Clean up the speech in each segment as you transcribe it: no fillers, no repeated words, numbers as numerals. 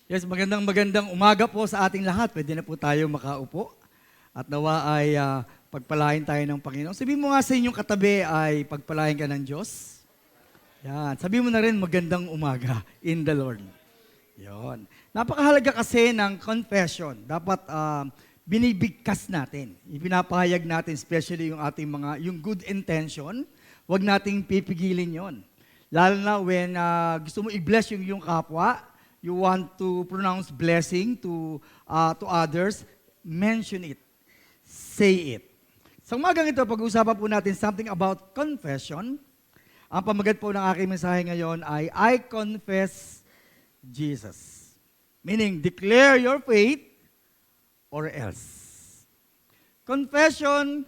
Yes, magandang umaga po sa ating lahat. Pwede na po tayo makaupo. At nawa ay pagpalain tayo ng Panginoon. Sabihin mo nga sa inyong katabi ay pagpalain ka ng Diyos. Yan. Sabihin mo na rin magandang umaga in the Lord. Yon. Napakahalaga kasi ng confession. Dapat binibigkas natin. Ipinapahayag natin, especially yung ating yung good intention. Huwag nating pipigilin yon. Lalo na when gusto mo i-bless yung iyong kapwa, you want to pronounce blessing to others, mention it. Say it. Sa umagang ito, pag-uusapan po natin something about confession. Ang pamagat po ng aking mensahe ngayon ay, I confess Jesus. Meaning, declare your faith or else. Confession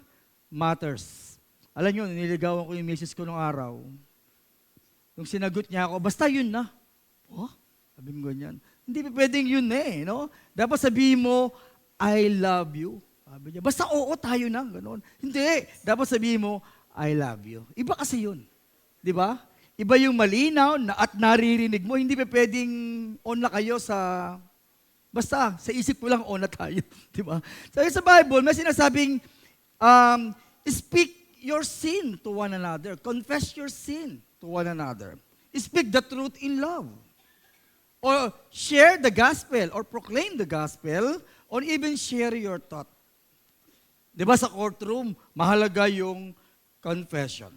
matters. Alam nyo, niligawan ko yung misis ko nung araw. Nung sinagot niya ako, basta yun na. Oh? Sabi mo ganyan. Hindi pa pwedeng yun no? Dapat sabihin mo, I love you. Sabi niya, basta oo tayo na, gano'n. Hindi, dapat sabihin mo, I love you. Iba kasi yun. Di ba? Iba yung malinaw at naririnig mo. Hindi pa pwedeng on na kayo basta, sa isip ko lang on na tayo. Di ba? So sa Bible, may sinasabing, speak your sin to one another. Confess your sin to one another. Speak the truth in love. Or share the gospel, or proclaim the gospel, or even share your thought. Di ba sa courtroom, mahalaga yung confession.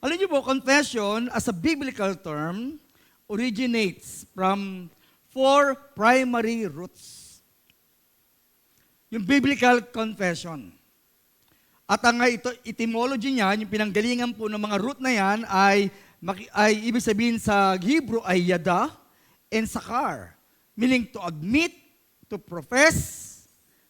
Alam niyo po, confession as a biblical term originates from 4 primary roots. Yung biblical confession. At ang etymology niya, yung pinanggalingan po ng mga root na yan ay ibig sabihin sa Hebrew ay yada, and sakar, meaning to admit, to profess,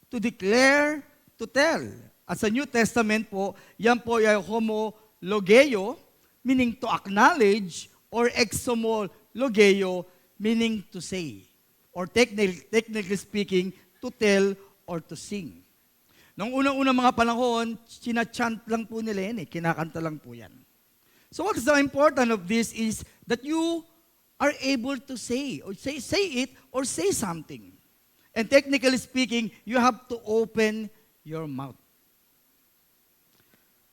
to declare, to tell. At sa New Testament po, yan po ay homologeo, meaning to acknowledge, or exomologeo, meaning to say. Or technically speaking, to tell or to sing. Nung unang-unang mga panahon, sinachant lang po nila yan kinakanta lang po yan. So what is the important of this is that you are able to say it or say something. And technically speaking, you have to open your mouth.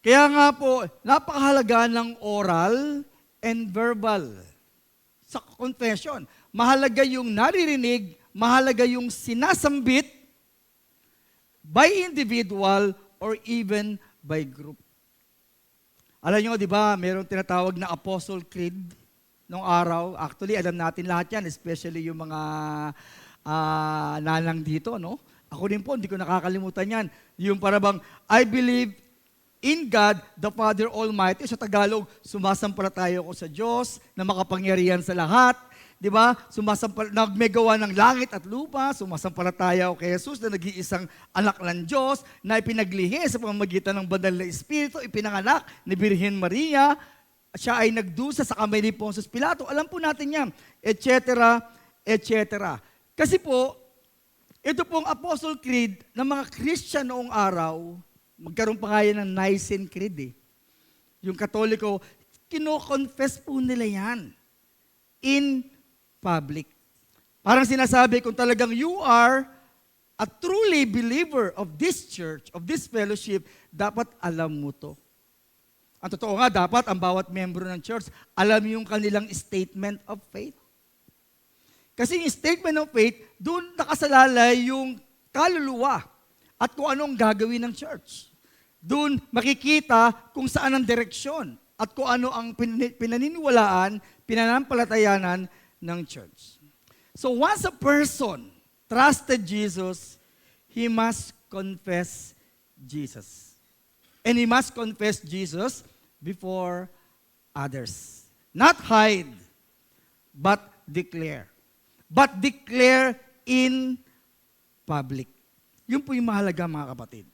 Kaya nga po, napakahalaga ng oral and verbal sa confession. Mahalaga yung naririnig, mahalaga yung sinasambit by individual or even by group. Alam nyo, di ba, mayroong tinatawag na Apostle Creed nung araw. Actually, alam natin lahat yan, especially yung mga nanang dito, no? Ako din po, hindi ko nakakalimutan yan. Yung parabang, I believe in God, the Father Almighty. Sa Tagalog, sumasampalataya ko sa Diyos na makapangyarihan sa lahat. Di ba? Nagmegawa ng langit at lupa. Sumasampalataya ko kay Jesus na nag-iisang anak ng Diyos na ipinaglihi sa pamamagitan ng banal na Espiritu, ipinanganak ni Birhen Maria. Siya ay nagdusa sa kamay ni Pontius Pilato. Alam po natin yan, etc., etc. Kasi po, ito pong Apostle Creed ng mga Christian noong araw, magkaroon pa nga yan ng Nicene Creed Yung Katoliko, kino-confess po nila yan in public. Parang sinasabi, kung talagang you are a truly believer of this church, of this fellowship, dapat alam mo to. Ang totoo nga, dapat ang bawat membro ng church, alam yung kanilang statement of faith. Kasi yung statement of faith, doon nakasalalay yung kaluluwa at kung anong gagawin ng church. Doon makikita kung saan ang direksyon at kung ano ang pinaniniwalaan, pinanampalatayanan ng church. So once a person trusted Jesus, he must confess Jesus. And he must confess Jesus before others. Not hide, but declare. But declare in public. Yun po yung mahalaga, mga kapatid.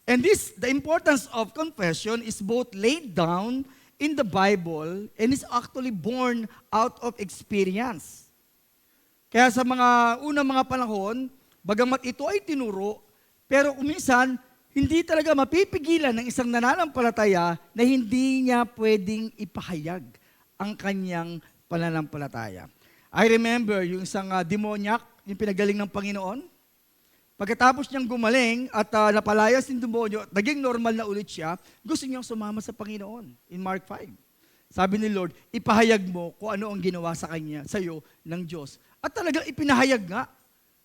And the importance of confession is both laid down in the Bible and is actually born out of experience. Kaya sa mga unang mga panahon, bagamat ito ay tinuro, pero kuminsan, hindi talaga mapipigilan ng isang nananampalataya na hindi niya pwedeng ipahayag ang kanyang pananampalataya. I remember yung isang demoniac, yung pinagaling ng Panginoon. Pagkatapos niyang gumaling at napalayas ng demonyo, naging normal na ulit siya, gusto niyang sumama sa Panginoon in Mark 5. Sabi ni Lord, ipahayag mo kung ano ang ginawa sa kanya, sa iyo ng Diyos. At talagang ipinahayag nga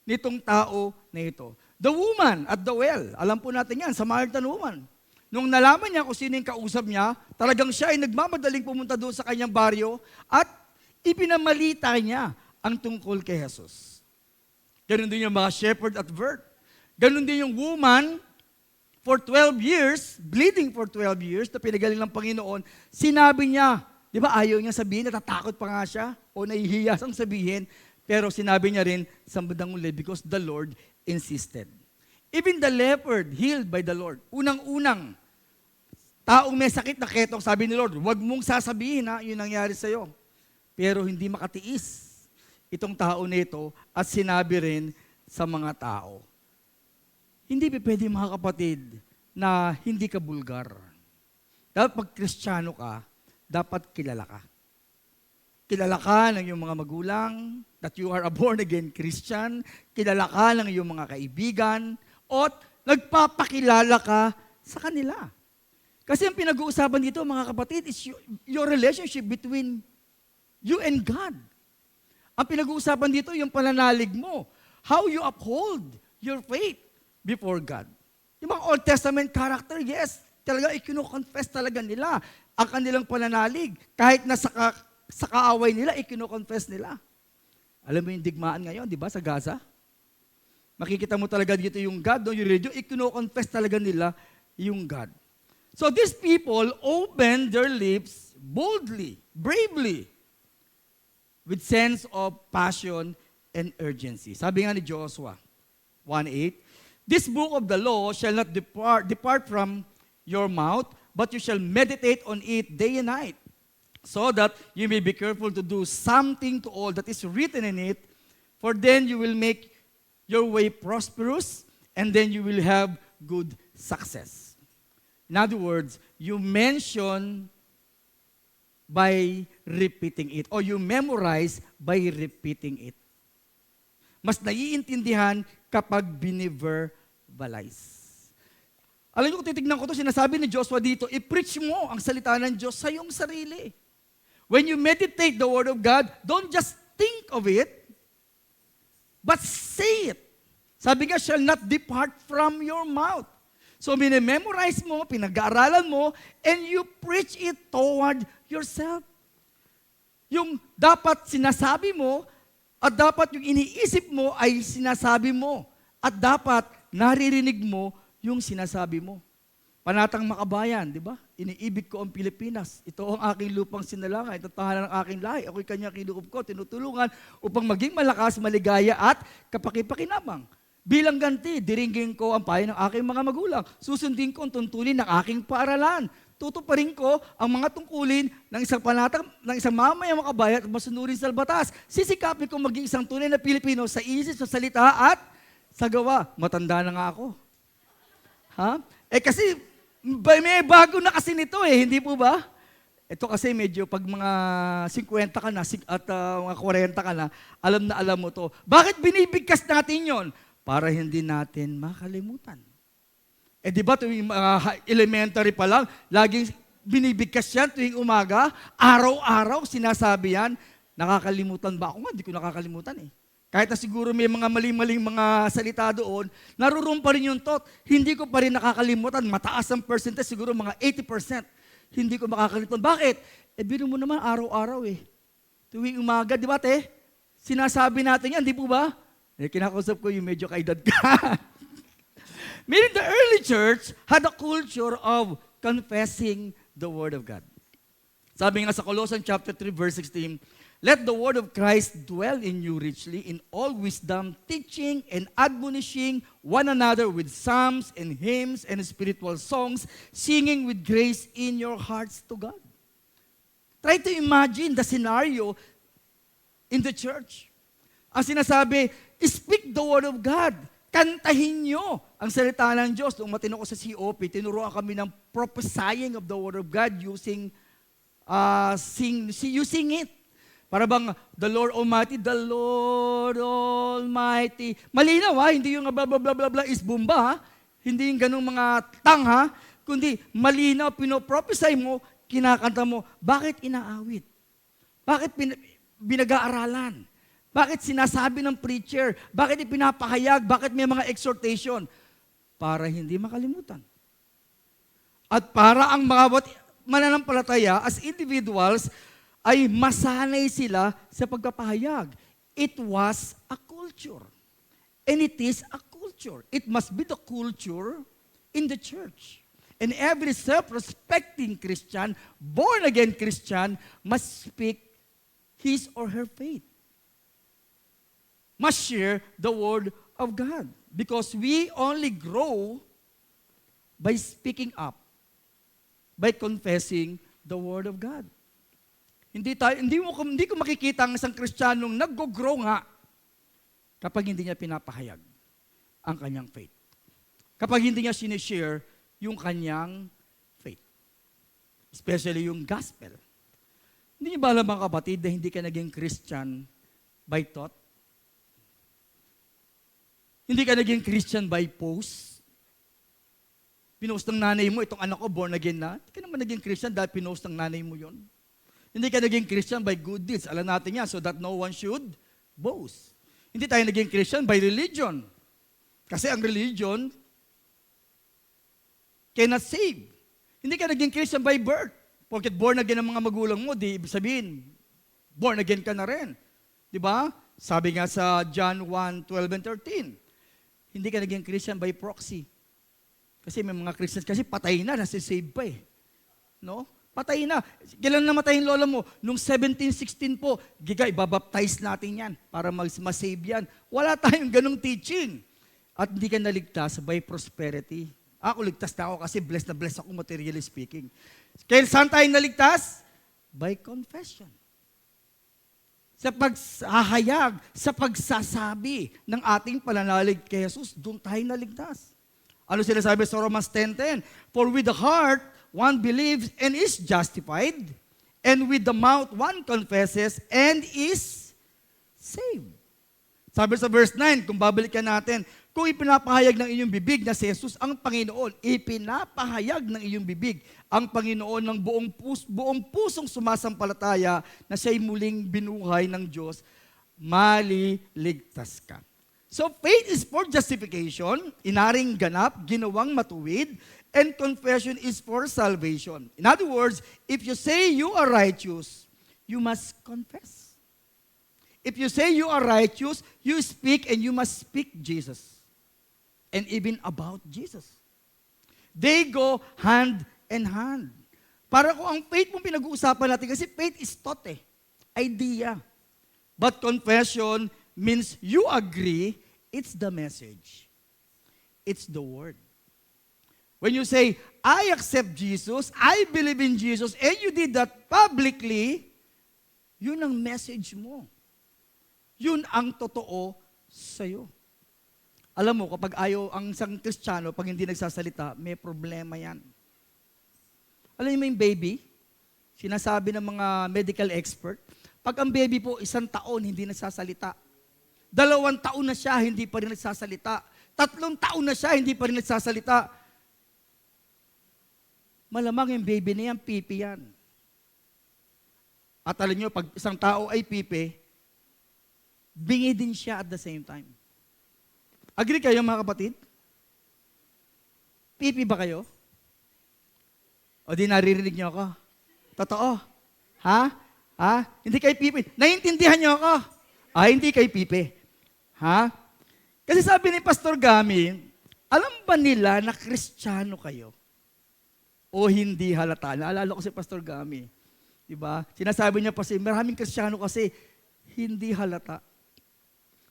nitong tao na ito. The woman at the well, alam po natin yan, Samaritan woman. Nung nalaman niya kung sino yung kausap niya, talagang siya ay nagmamadaling pumunta doon sa kanyang baryo at ipinamalita niya ang tungkol kay Jesus. Ganon din yung mga shepherd at vert. Ganon din yung woman for 12 years, bleeding for 12 years, na pinagaling ng Panginoon, sinabi niya, di ba ayaw niya sabihin, natatakot pa nga siya, o nahihiya sang sabihin, pero sinabi niya rin sa bandang uli because the Lord insisted. Even the leopard healed by the Lord. Unang-unang, taong may sakit na ketong, sabi ni Lord, huwag mong sasabihin yun nangyari sa'yo. Pero hindi makatiis itong tao nito at sinabi rin sa mga tao. Hindi pwede mga kapatid na hindi ka bulgar. Dapat pag Kristiyano ka, dapat kilala ka. Kilala ka ng iyong mga magulang, that you are a born-again Christian. Kilala ka ng iyong mga kaibigan, at nagpapakilala ka sa kanila. Kasi ang pinag-uusapan dito, mga kapatid, is your relationship between you and God. Ang pinag-uusapan dito, yung pananalig mo. How you uphold your faith before God. Yung mga Old Testament character, yes, talaga ikino-confess talaga nila ang kanilang pananalig. Kahit na sa kaaway nila, ikino-confess nila. Alam mo yung digmaan ngayon, di ba, sa Gaza? Makikita mo talaga dito yung God, yung religion, ikino-confess talaga nila yung God. So these people opened their lips boldly, bravely, with sense of passion and urgency. Sabi nga ni Joshua 1:8, this book of the law shall not depart from your mouth, but you shall meditate on it day and night, so that you may be careful to do something to all that is written in it, for then you will make your way prosperous, and then you will have good success. In other words, you mention by repeating it, or you memorize by repeating it. Mas naiintindihan kapag biniverbalize. Alam niyo kung titignan ko ito, sinasabi ni Joshua dito, i-preach mo ang salita ng Diyos sa iyong sarili. When you meditate the Word of God, don't just think of it, but say it. Sabi nga, shall not depart from your mouth. So, minememorize mo, pinag-aaralan mo, and you preach it toward yourself. Yung dapat sinasabi mo, at dapat yung iniisip mo ay sinasabi mo. At dapat naririnig mo yung sinasabi mo. Panatang Makabayan, di ba? Iniibig ko ang Pilipinas. Ito ang aking lupang sinalangay. Ito tahanan ng aking lahi. Ako'y kanya kinukup ko, tinutulungan upang maging malakas, maligaya at kapakipakinabang. Bilang ganti, diringgin ko ang payo ng aking mga magulang. Susundin ko ang tuntunin ng aking paaralan. Tutuparin ko ang mga tungkulin ng isang panatang, ng isang mamayang makabayan at masunurin sa batas. Sisikapin ko maging isang tunay na Pilipino sa isip, sa salita at sa gawa. Matanda na nga ako. Kasi may bago na kasi nito hindi po ba? Ito kasi medyo pag mga 50 ka na at mga 40 ka na, alam mo to. Bakit binibigkas natin yon? Para hindi natin makalimutan. Di ba tuwing elementary pa lang, laging binibigkas yan tuwing umaga, araw-araw sinasabi yan, nakakalimutan ba? Ako nga, di ko nakakalimutan Kahit na siguro may mga maling-maling mga salita doon, naroon pa rin yung thought, hindi ko pa rin nakakalimutan, mataas ang percentage, siguro mga 80%, hindi ko makakalimutan. Bakit? Biro mo naman araw-araw Tuwing umaga, di ba Sinasabi natin yan, di po ba? Kinakausap ko yung medyo kaedad ka. Meaning the early church had a culture of confessing the Word of God. Sabi nga sa Colossians chapter 3, verse 16, let the Word of Christ dwell in you richly in all wisdom, teaching and admonishing one another with psalms and hymns and spiritual songs, singing with grace in your hearts to God. Try to imagine the scenario in the church. Ang sinasabi, speak the Word of God. Kantahin nyo ang salita ng Diyos. Nung matino ko sa COP, tinuruan kami ng prophesying of the Word of God using it. Para bang the Lord Almighty. Malinaw ha, hindi yung blah blah blah blah blah is bumba ha. Hindi yung ganung mga tang ha. Kundi malinaw, pinoprophesy mo, kinakanta mo. Bakit inaawit? Bakit binag-aaralan? Bakit sinasabi ng preacher? Bakit ipinapahayag? Bakit may mga exhortation? Para hindi makalimutan. At para ang mga mananampalataya as individuals ay masanay sila sa pagpapahayag. It was a culture. And it is a culture. It must be the culture in the church. And every self-respecting Christian, born-again Christian, must speak his or her faith. Must share the Word of God. Because we only grow by speaking up, by confessing the Word of God. Hindi ko makikita ang isang Kristiyanong nag-grow nga kapag hindi niya pinapahayag ang kanyang faith. Kapag hindi niya sinishare yung kanyang faith. Especially yung gospel. Hindi niyo ba alam mga kapatid na hindi ka naging Christian by thought? Hindi ka naging Christian by post? Pinost ng nanay mo, itong anak ko born again na. Hindi ka naman naging Christian dahil pinost ng nanay mo yon. Hindi ka naging Christian by good deeds. Alam natin yan, so that no one should boast. Hindi tayo naging Christian by religion. Kasi ang religion cannot save. Hindi ka naging Christian by birth. Porket born again ang mga magulang mo, di ibig sabihin, born again ka na rin. Di ba? Sabi nga sa John 1:12 and 13, hindi ka naging Christian by proxy. Kasi may mga Christians, kasi patay na, nasisave pa eh. No? Patay na. Kailan namatay yung lola mo? Nung 1716 po, ibabaptize natin yan para masave yan. Wala tayong ganong teaching. At hindi ka naligtas by prosperity. Ako ligtas na ako kasi blessed na blessed ako materially speaking. Kaya saan tayo naligtas? By confession. Sa paghahayag, sa pagsasabi ng ating pananalig kay Jesus, doon tayo naligtas. Ano sila sabi sa Romans 10:10? For with the heart, one believes and is justified, and with the mouth one confesses and is saved. Sabi sa verse 9, kung babalikan natin, kung ipinapahayag ng inyong bibig na si Jesus ang Panginoon, ipinapahayag ng iyong bibig ang Panginoon ng buong pusong sumasampalataya na siya'y muling binuhay ng Diyos, maliligtas ka. So faith is for justification, inaring ganap, ginawang matuwid, and confession is for salvation. In other words, if you say you are righteous, you must confess. If you say you are righteous, you speak and you must speak Jesus. And even about Jesus. They go hand in hand. Para kung ang faith mong pinag-uusapan natin, kasi faith is thought eh. Idea. But confession means you agree, it's the message. It's the word. When you say, I accept Jesus, I believe in Jesus, and you did that publicly, yun ang message mo. Yun ang totoo sa'yo. Alam mo, kapag ayaw ang isang Kristiyano, pag hindi nagsasalita, may problema yan. Alam niyo yung baby? Sinasabi ng mga medical expert, pag ang baby po 1 taon, hindi nagsasalita. 2 taon na siya, hindi pa rin nagsasalita. 3 taon na siya, hindi pa rin nagsasalita. Malamang yung baby na yan, pipi yan. At alam nyo, pag isang tao ay pipi, bingi din siya at the same time. Agree kayo mga kapatid? Pipi ba kayo? O di naririnig nyo ako? Totoo? Ha? Ha? Hindi kayo pipi. Naiintindihan nyo ako? Hindi kayo pipi. Ha? Kasi sabi ni Pastor Gami, alam ba nila na Kristiyano kayo? O hindi halata? Naalala ko si Pastor Gami. Diba? Sinasabi niya pa maraming Kristiyano kasi hindi halata.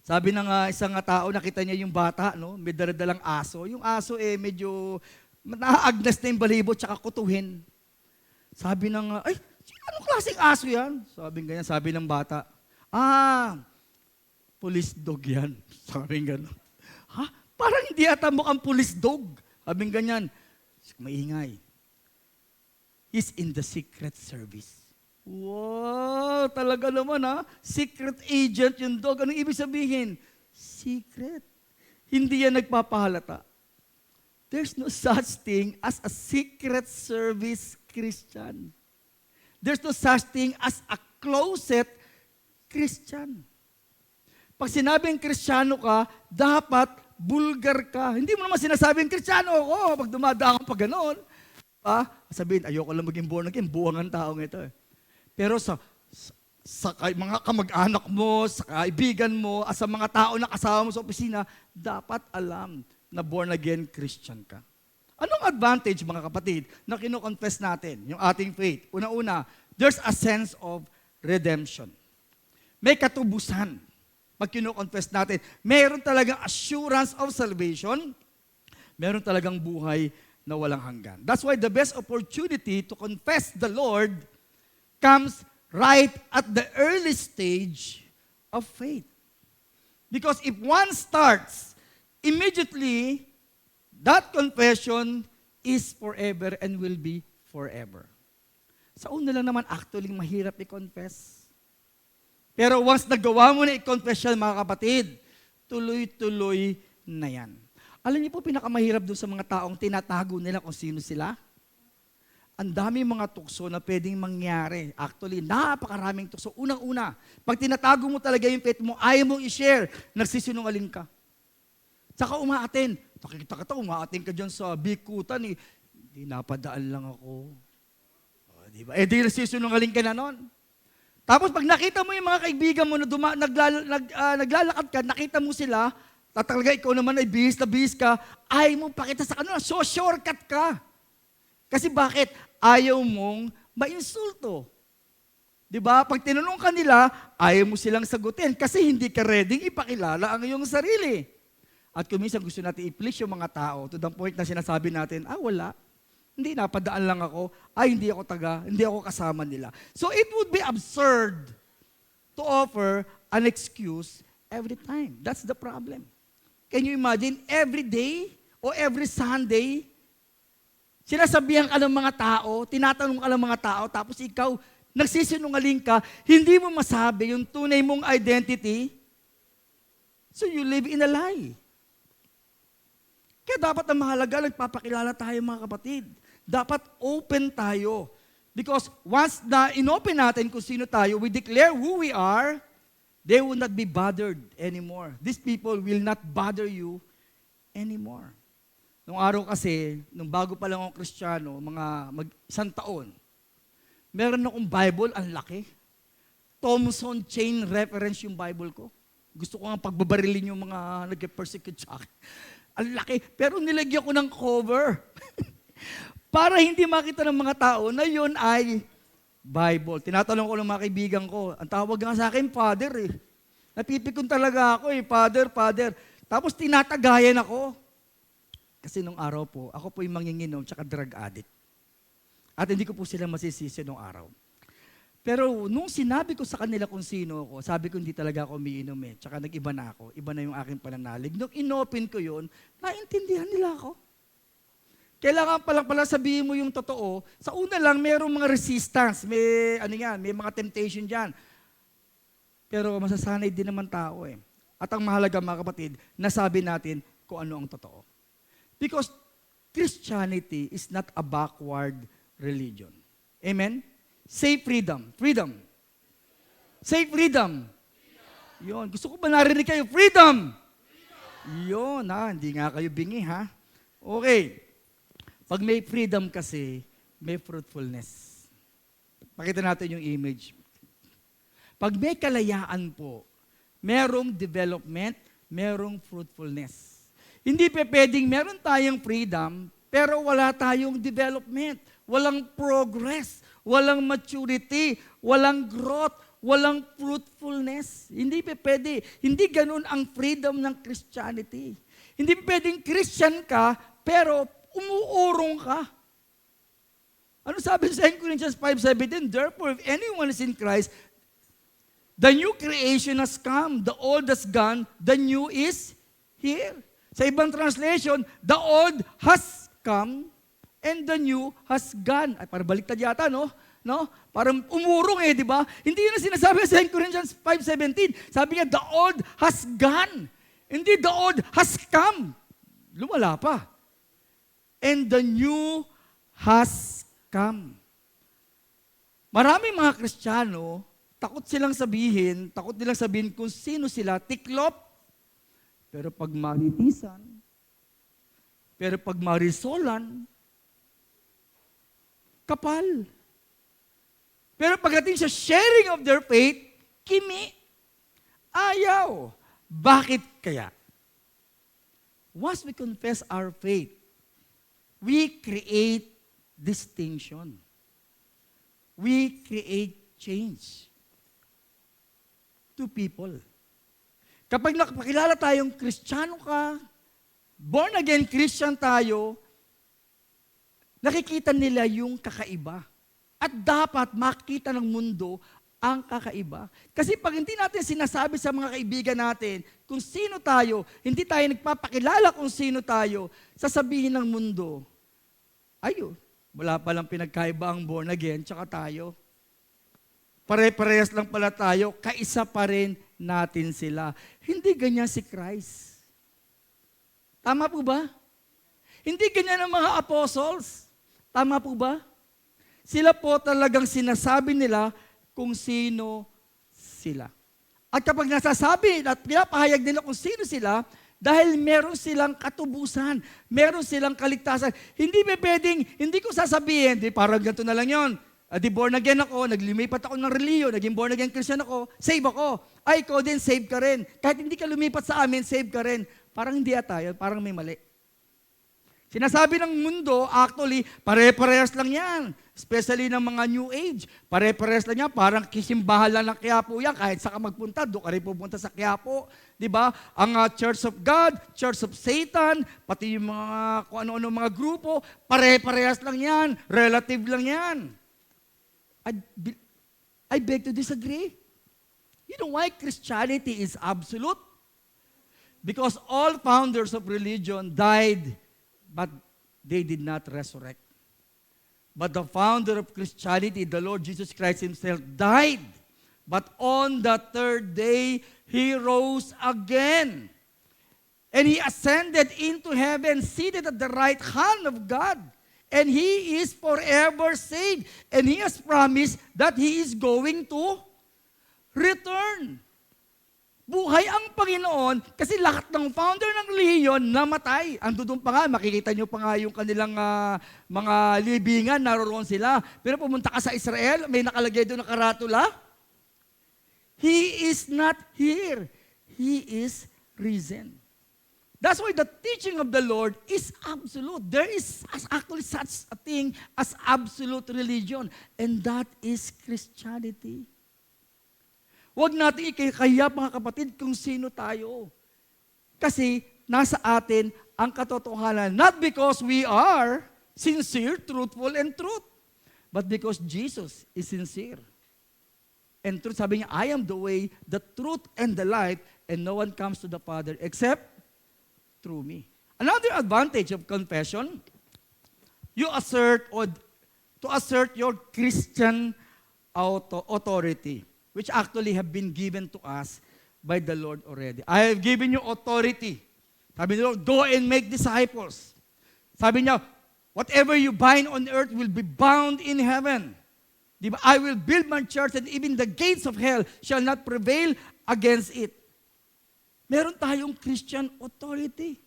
Sabi ng isang tao, nakita niya yung bata, no? May daladalang aso. Yung aso medyo naaagnas na yung balibo tsaka kutuhin. Sabi ng, anong klaseng aso yan? Sabi ng bata, police dog yan. Sabi gano'n. Ha? Parang hindi ata mukhang police dog. Sabi ganyan. Maingay. He's in the secret service. Wow, talaga naman ha. Secret agent yung dog. Anong ibig sabihin? Secret. Hindi yan nagpapahalata. There's no such thing as a secret service Christian. There's no such thing as a closet Christian. Pag sinabing Kristiyano ka, dapat bulgar ka. Hindi mo naman sinasabing Kristiyano ako pag dumadaan pa gano'n. Sabihin, ayoko lang maging born again, buwang ang taong ito. Pero sa mga kamag-anak mo, sa kaibigan mo, sa mga tao na kasama mo sa opisina, dapat alam na born again Christian ka. Anong advantage, mga kapatid, na kino-confess natin, yung ating faith? Una-una, there's a sense of redemption. May katubusan. Pag kino-confess natin, meron talagang assurance of salvation, meron talagang buhay na walang hanggan. That's why the best opportunity to confess the Lord comes right at the early stage of faith. Because if one starts, immediately, that confession is forever and will be forever. Sa una lang naman, actually, mahirap i-confess. Pero once nagawa mo na i-confess yan, mga kapatid, tuloy-tuloy na yan. Alam niyo po, pinakamahirap doon sa mga taong tinatago nila kung sino sila? Ang daming mga tukso na pwedeng mangyari. Actually, napakaraming tukso. Unang-una, pag tinatago mo talaga yung faith mo, ayaw mong i-share, nagsisinungaling ka. Saka umaatin. Nakikita ka umaatin ka dyan sa bikutan. Hindi napadaan lang ako. Diba? Di nagsisinungaling ka na nun. Tapos pag nakita mo yung mga kaibigan mo na naglalakad ka, nakita mo sila, talaga ikaw naman ay bihis na bihis ka, ayaw mong pakita sa kanila, so shortcut ka. Kasi bakit? Ayaw mong ma-insulto. Diba? Pag tinanong ka nila, ayaw mo silang sagutin kasi hindi ka ready ipakilala ang iyong sarili. At kung minsan gusto natin i-please yung mga tao to the point na sinasabi natin, wala. Hindi, napadaan lang ako. Hindi ako kasama nila. So it would be absurd to offer an excuse every time. That's the problem. Can you imagine, every day o every Sunday, sinasabihan ka ng mga tao, tinatanong ka ng mga tao, tapos ikaw, nagsisinungaling ka, hindi mo masabi yung tunay mong identity, so you live in a lie. Kaya dapat ang mahalaga, nagpapakilala tayo mga kapatid. Dapat open tayo. Because once na inopen natin kung sino tayo, we declare who we are, they will not be bothered anymore. These people will not bother you anymore. Nung araw kasi, nung bago pa lang akong Kristiyano, isang taon, meron akong Bible, ang laki. Thompson Chain Reference yung Bible ko. Gusto ko nga pagbabarilin yung mga nag-persecute sa akin. Ang laki. Pero nilagyan ko ng cover. Para hindi makita ng mga tao na yun ay Bible. Tinatanong ko ng mga kaibigan ko, ang tawag nga sa akin, Father eh. Napipikon talaga ako eh, Father. Tapos tinatagayan ako. Kasi nung araw po, ako po yung manginginom tsaka drug addict. At hindi ko po sila masisisi nung araw. Pero nung sinabi ko sa kanila kung sino ako, sabi ko hindi talaga ako umiinom eh. Tsaka nag-iba na ako. Iba na yung aking pananalig. Nung inopen ko yun, naintindihan nila ako. Kailangan pala sabihin mo yung totoo. Sa una lang, mayroong mga resistance. May mga temptation dyan. Pero masasanay din naman tao eh. At ang mahalaga mga kapatid, nasabi natin kung ano ang totoo. Because Christianity is not a backward religion. Amen? Say freedom. Freedom. Say freedom. Yun. Gusto ko ba narinig kayo? Freedom! Yun hindi nga kayo bingi ha. Okay. Pag may freedom kasi, may fruitfulness. Pakita natin yung image. Pag may kalayaan po, merong development, merong fruitfulness. Hindi pwedeng meron tayong freedom, pero wala tayong development. Walang progress, walang maturity, walang growth, walang fruitfulness. Hindi pwede. Hindi ganun ang freedom ng Christianity. Hindi pwedeng Christian ka, pero umuurong ka. Ano sabi sa 2 Corinthians 5:17? Therefore, if anyone is in Christ, the new creation has come, the old has gone, the new is here. Sa ibang translation, the old has come, and the new has gone. Ay, para baliktad yata, no? no? Parang umurong di ba? Hindi yun ang sinasabi sa 2 Corinthians 5:17. Sabi niya, the old has gone. Hindi the old has come. Lumala pa. And the new has come. Maraming mga Kristiyano, takot nilang sabihin kung sino sila, tiklop. Pero pag maritisan, pero pag marisolan, kapal. Pero pagdating sa sharing of their faith, kimi. Ayaw. Bakit kaya? Once we confess our faith, we create distinction. We create change to people. Kapag nakapakilala tayong Kristiyano ka, born again Christian tayo, nakikita nila yung kakaiba. At dapat makita ng mundo ang kakaiba. Kasi pag hindi natin sinasabi sa mga kaibigan natin kung sino tayo, hindi tayo nagpapakilala kung sino tayo, sasabihin ng mundo, ayo, wala palang pinagkaiba ang born again, tsaka tayo. Pare-parehas lang pala tayo, kaisa pa rin natin sila. Hindi ganyan si Christ. Tama po ba? Hindi ganyan ang mga apostles. Tama po ba? Sila po talagang sinasabi nila kung sino sila. At kapag nasasabi at pinapahayag nila kung sino sila, dahil meron silang katubusan, meron silang kaligtasan. Hindi pwedeng, hindi ko sasabihin, parang ganito na lang yon. Di born again ako, naglipat ako ng reliyon, naging born again Christian ako, save ako. Ay, ikaw din, save ka rin. Kahit hindi ka lumipat sa amin, save ka rin. Parang hindi tayo, parang may mali. Sinasabi ng mundo, actually, pare-parehas lang yan. Especially ng mga New Age. Pare-parehas lang yan, parang kisimbahan lang ng Quiapo yan. Kahit saan ka magpunta, doon ka rin pupunta sa Quiapo. Diba? Ang Church of God, Church of Satan, pati yung mga kung ano-ano mga grupo, pare-parehas lang yan. Relative lang yan. I beg to disagree. You know why Christianity is absolute? Because all founders of religion died, but they did not resurrect. But the founder of Christianity, the Lord Jesus Christ himself, died. But on the third day, he rose again. And he ascended into heaven, seated at the right hand of God. And he is forever saved. And he has promised that he is going to return. Buhay ang Panginoon kasi lahat ng founder ng relihiyon namatay. Ando doon pa nga, makikita nyo pa nga yung kanilang mga libingan, naroon sila. Pero pumunta ka sa Israel, may nakalagay doon na karatula. He is not here. He is risen. That's why the teaching of the Lord is absolute. There is actually such a thing as absolute religion. And that is Christianity. Huwag natin ikikaya, mga kapatid, kung sino tayo. Kasi nasa atin ang katotohanan. Not because we are sincere, truthful, and truth. But because Jesus is sincere. And truth, sabi niya, I am the way, the truth, and the life, and no one comes to the Father except through me. Another advantage of confession, you assert or to assert your Christian authority, which actually have been given to us by the Lord already. I have given you authority. Sabi niya, go and make disciples. Sabi niya, whatever you bind on earth will be bound in heaven. Diba? I will build my church and even the gates of hell shall not prevail against it. Meron tayong Christian authority.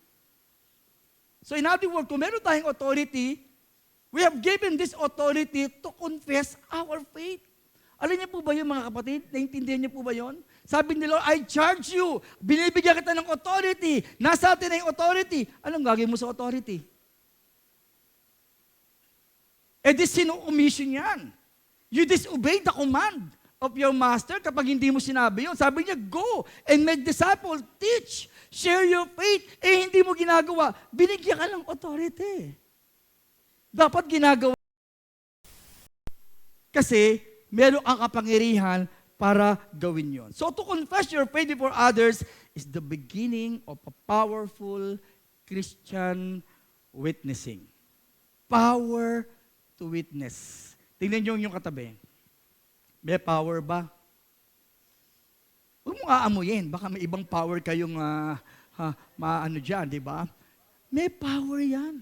So in other words, kung meron tayong authority, we have given this authority to confess our faith. Alam niyo po ba yun, mga kapatid? Naintindihan niyo po ba yun? Sabi ni Lord, I charge you. Binibigyan kita ng authority. Nasa atin na yung authority. Anong gagawin mo sa authority? Di sino-omission yan. You disobey the command of your master kapag hindi mo sinabi yun. Sabi niya, go and make disciples, teach, share your faith. Hindi mo ginagawa. Binigyan ka ng authority. Dapat ginagawa. Kasi, meron ang kapangyarihan para gawin yon. So to confess your faith before others is the beginning of a powerful Christian witnessing. Power to witness. Tingnan niyo yung katabi. May power ba? Huwag mo aamuyin. Baka may ibang power kayong maano dyan, di ba? May power yan.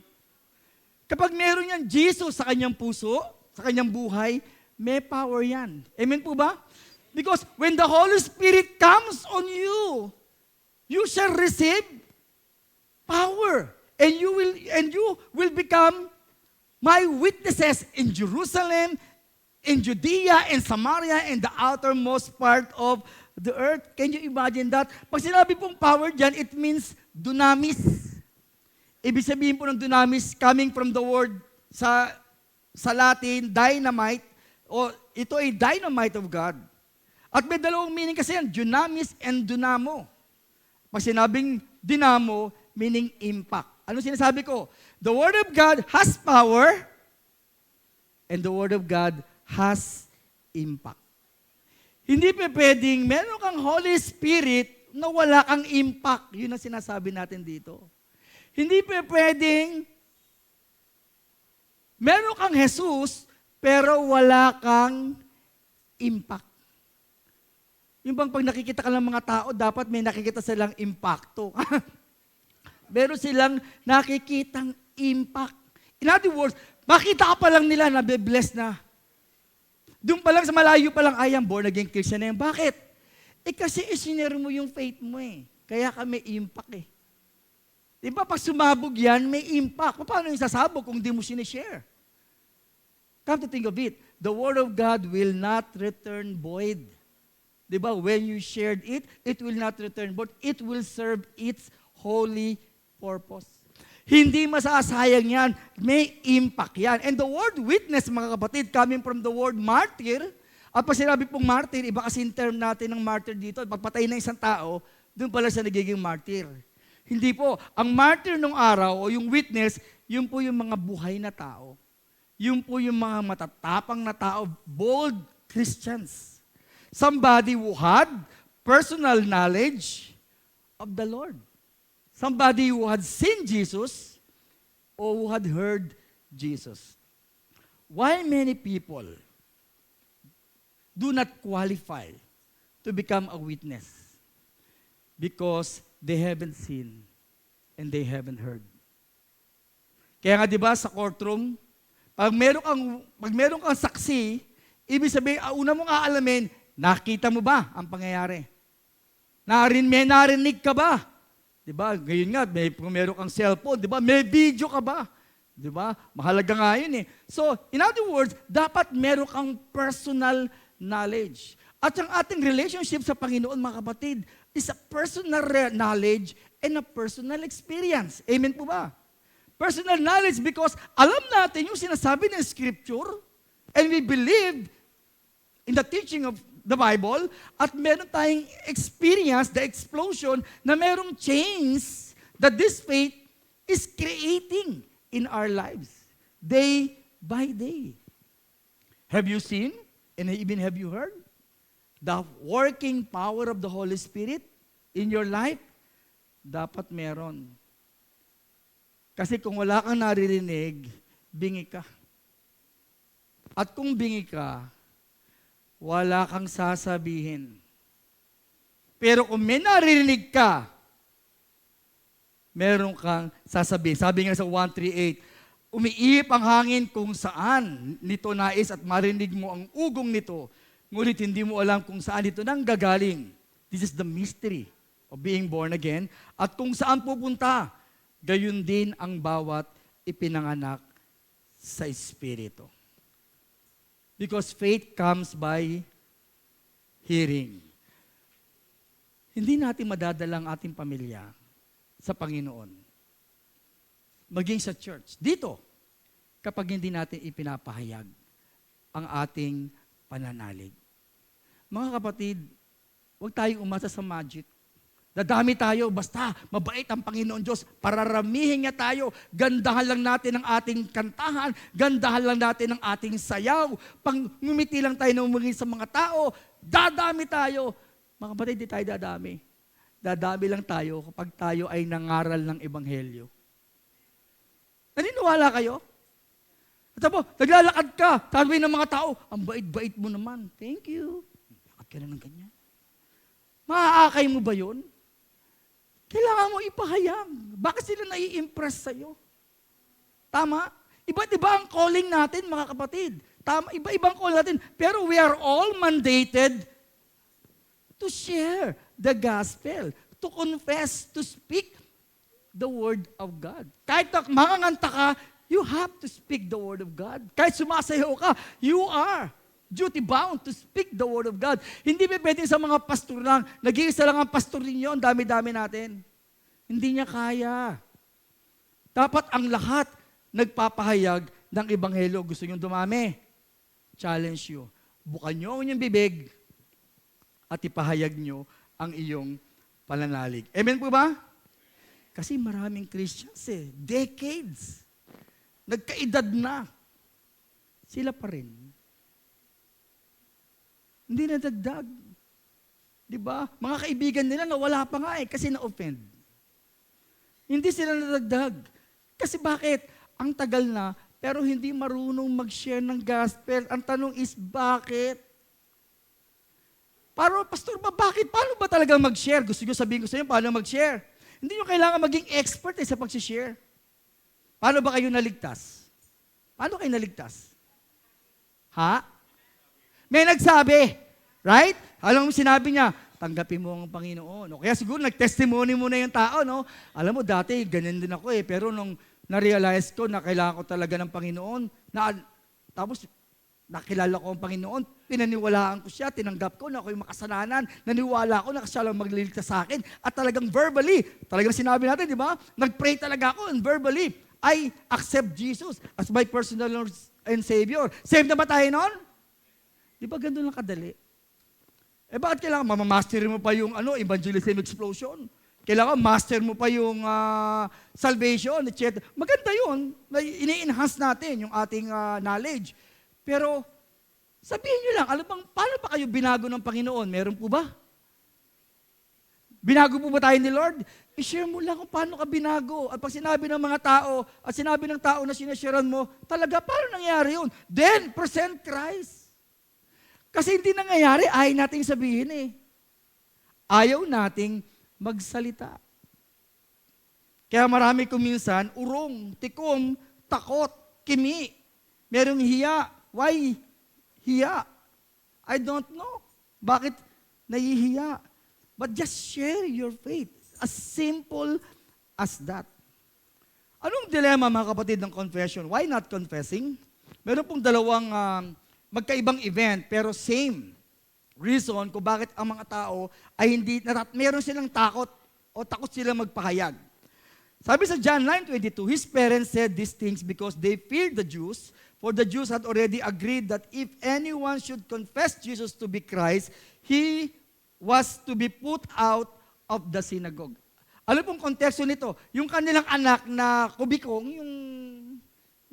Kapag meron yan Jesus sa kanyang puso, sa kanyang buhay, may power yan. Amen po ba? Because when the Holy Spirit comes on you, you shall receive power. And you will become my witnesses in Jerusalem, in Judea, in Samaria, and the outermost part of the earth. Can you imagine that? Pag sinabi pong power dyan, it means dunamis. Ibig sabihin po ng dunamis, coming from the word sa Latin, dynamite, o ito ay dynamite of God. At may dalawang meaning kasi yan, dunamis and dunamo. Pag sinabing dynamo, meaning impact. Ano sinasabi ko? The Word of God has power, and the Word of God has impact. Hindi pa pwedeng meron kang Holy Spirit na wala kang impact. Yun ang sinasabi natin dito. Hindi pa pwedeng meron kang Jesus, pero wala kang impact. Yung bang pag nakikita ka ng mga tao, dapat may nakikita silang impacto. Meron silang nakikitang impact. In other words, makita ka pa lang nila na be-blessed na. Doon pa lang sa malayo pa lang, ay, ang born again Christian na yan. Bakit? Kasi isinare mo yung faith mo eh. Kaya ka may impact eh. Diba pag sumabog yan, may impact. Paano yung sasabog kung di mo sinishare? Come to think of it, the Word of God will not return void. Diba? When you shared it, it will not return void. It will serve its holy purpose. Hindi masasayang yan. May impact yan. And the word witness, mga kapatid, coming from the word martyr, at pag sinabi pong martyr, iba kasi yung term natin ng martyr dito, pagpatay ng isang tao, doon pala siya nagiging martyr. Hindi po. Ang martyr nung araw, o yung witness, yun po yung mga buhay na tao. Yun po yung mga matatapang na tao, bold Christians. Somebody who had personal knowledge of the Lord. Somebody who had seen Jesus or who had heard Jesus. Why many people do not qualify to become a witness? Because they haven't seen and they haven't heard. Kaya nga 'di ba sa courtroom, pag meron kang saksi, ibig sabihin, una mong aalamin, nakita mo ba ang pangyayari? Narinig ka ba? 'Di ba? Ngayon nga, kung meron kang cellphone, 'di ba? May video ka ba? 'Di ba? Mahalaga nga 'yun eh. So, in other words, dapat meron kang personal knowledge. At ang ating relationship sa Panginoon, mga kapatid, is a personal knowledge and a personal experience. Amen po ba? Personal knowledge because alam natin yung sinasabi ng Scripture and we believe in the teaching of the Bible at meron tayong experience, the explosion, na merong change that this faith is creating in our lives, day by day. Have you seen and even have you heard the working power of the Holy Spirit in your life? Dapat meron. Kasi kung wala kang naririnig, bingi ka. At kung bingi ka, wala kang sasabihin. Pero kung may naririnig ka, meron kang sasabihin. Sabi nga sa 138, umiihip ang hangin kung saan nito nais at marinig mo ang ugong nito, ngunit hindi mo alam kung saan ito nang gagaling. This is the mystery of being born again. At kung saan pupunta, gayon din ang bawat ipinanganak sa Espiritu. Because faith comes by hearing. Hindi natin madadala ang ating pamilya sa Panginoon. Maging sa church. Dito, kapag hindi natin ipinapahayag ang ating pananalig. Mga kapatid, huwag tayong umasa sa magic. Dadami tayo, basta mabait ang Panginoon Diyos. Pararamihin niya tayo. Gandahan lang natin ang ating kantahan. Gandahan lang natin ang ating sayaw. Pang ngumiti lang tayo na umuli sa mga tao, dadami tayo. Mga kapatid, di tayo dadami. Dadami lang tayo kapag tayo ay nangaral ng Ebanghelyo. Naniniwala kayo? At po, naglalakad ka, sabi ng mga tao, ang bait-bait mo naman. Thank you. Lakad ka na ng ganyan. Maaakay mo ba yun? Kailangan mo ipahayag. Bakit sila nai-impress sa'yo? Tama? Iba't iba ang calling natin, mga kapatid. Tama, iba-ibang calling natin. Pero we are all mandated to share the gospel, to confess, to speak the word of God. Kahit manganganta ka, you have to speak the word of God. Kahit sumasayaw ka, you are duty-bound to speak the word of God. Hindi ba pwedeng sa mga pastor lang, nag-iisa lang ang pastor ninyo, ang dami-dami natin. Hindi niya kaya. Dapat ang lahat nagpapahayag ng ebanghelyo. Gusto nyo dumami? Challenge you. Bukan nyo ang inyong bibig at ipahayag nyo ang iyong pananalig. Amen po ba? Kasi maraming Christians decades, nagkaedad na, sila pa rin. Hindi nadagdag. Di ba? Mga kaibigan nila nawala pa nga kasi na-offend. Hindi sila nadagdag. Kasi bakit? Ang tagal na, pero hindi marunong mag-share ng gospel. Ang tanong is, bakit? Pastor, bakit? Paano ba talaga mag-share? Gusto nyo sabihin ko sa inyo, paano mag-share? Hindi nyo kailangan maging expert sa pag-share. Paano ba kayo naligtas? Paano kayo naligtas? Ha? May nagsabi, right? Alam mo, sinabi niya, tanggapin mo ang Panginoon. O kaya siguro nag-testimony mo na yung tao, no? Alam mo, dati ganyan din ako pero nung na-realize ko na kailangan ko talaga ng Panginoon, tapos nakilala ko ang Panginoon, pinaniwalaan ko siya, tinanggap ko na ako'y makasalanan, naniwala ko na siya lang magliligtas sa akin, at talagang verbally, talagang sinabi natin, di ba? Nag-pray talaga ako, and verbally, I accept Jesus as my personal Lord and Savior. Save na ba tayo noon? Di ba ganun lang kadali? Bakit kailangan mamamasterin mo pa yung evangelism explosion? Kailangan master mo pa yung salvation, etc. Maganda yun. Ini-enhance natin yung ating knowledge. Pero, sabihin nyo lang, paano pa kayo binago ng Panginoon? Meron po ba? Binago po ba tayo ni Lord? I-share mo lang kung paano ka binago. At pag sinabi ng mga tao, at sinabi ng tao na sinasharean mo, talaga, paano nangyari yun? Then, present Christ. Kasi hindi nangyayari, ayaw nating sabihin Ayaw nating magsalita. Kaya marami kuminsan, urong, tikom, takot, kimi, merong hiya. Why hiya? I don't know. Bakit nahihiya? But just share your faith. As simple as that. Anong dilemma, mga kapatid, ng confession? Why not confessing? Meron pong dalawang magkaibang event, pero same reason kung bakit ang mga tao ay meron silang takot o takot silang magpahayag. Sabi sa John 9:22, his parents said these things because they feared the Jews, for the Jews had already agreed that if anyone should confess Jesus to be Christ, he was to be put out of the synagogue. Alam pong konteksto nito, yung kanilang anak na kubikong,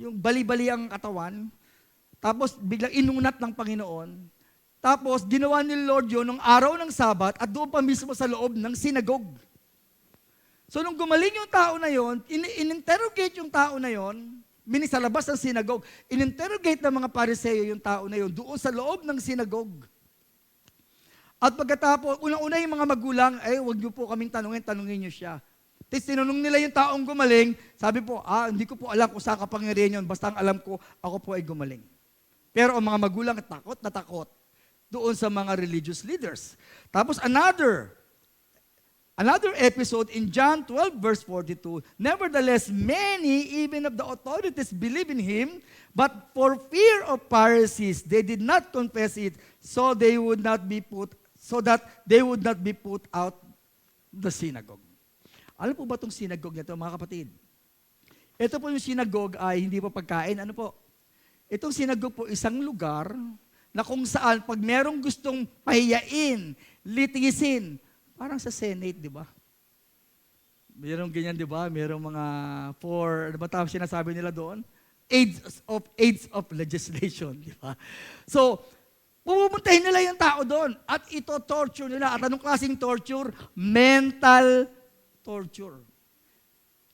yung bali-bali ang katawan, tapos biglang inunat ng Panginoon, tapos ginawa ni Lord yun nung araw ng Sabat at doon pa mismo sa loob ng synagogue. So nung gumaling yung tao na yon, in-interrogate yung tao na yon, sa labas ng synagogue, in-interrogate ng mga Pariseo yung tao na yon doon sa loob ng synagogue. At pagkatapos, unang-una yung mga magulang, huwag niyo po kaming tanungin niyo siya. Tapos tinanong nila yung taong gumaling, sabi po, hindi ko po alam kung saan kapangyarihan yun, basta ang alam ko, ako po ay gumaling. Pero ang mga magulang takot na takot doon sa mga religious leaders. Tapos another episode in John 12 verse 42, nevertheless, many even of the authorities believe in him, but for fear of Pharisees, they did not confess it, so that they would not be put out the synagogue. Alam po ba itong synagogue nito, mga kapatid? Ito po yung synagogue ay hindi po pagkain. Ano po? Itong synagogue po isang lugar na kung saan pag merong gustong pahiyain, litigisin, parang sa Senate, di ba? Merong ganyan, di ba? Merong mga ano ba tawag sinasabi nila doon? Aids of legislation, di ba? So, pupuntahin nila yung tao doon at ito torture nila. At anong klaseng torture? Mental torture.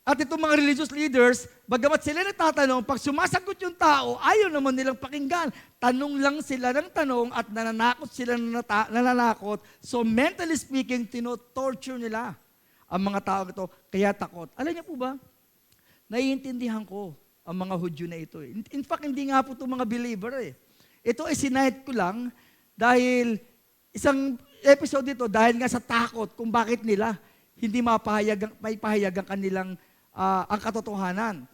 At itong mga religious leaders, bagamat sila nagtatanong, pag sumasagot yung tao, ayaw naman nilang pakinggan. Tanong lang sila ng tanong at nananakot sila nananakot. So mentally speaking, tino-torture nila ang mga tao ito, kaya takot. Alam niyo po ba, naiintindihan ko ang mga Hudyo na ito. In fact, hindi nga po itong mga believer eh. Ito ay sinayad ko lang dahil isang episode dito, dahil nga sa takot kung bakit nila hindi may pahayag ang kanilang ang katotohanan.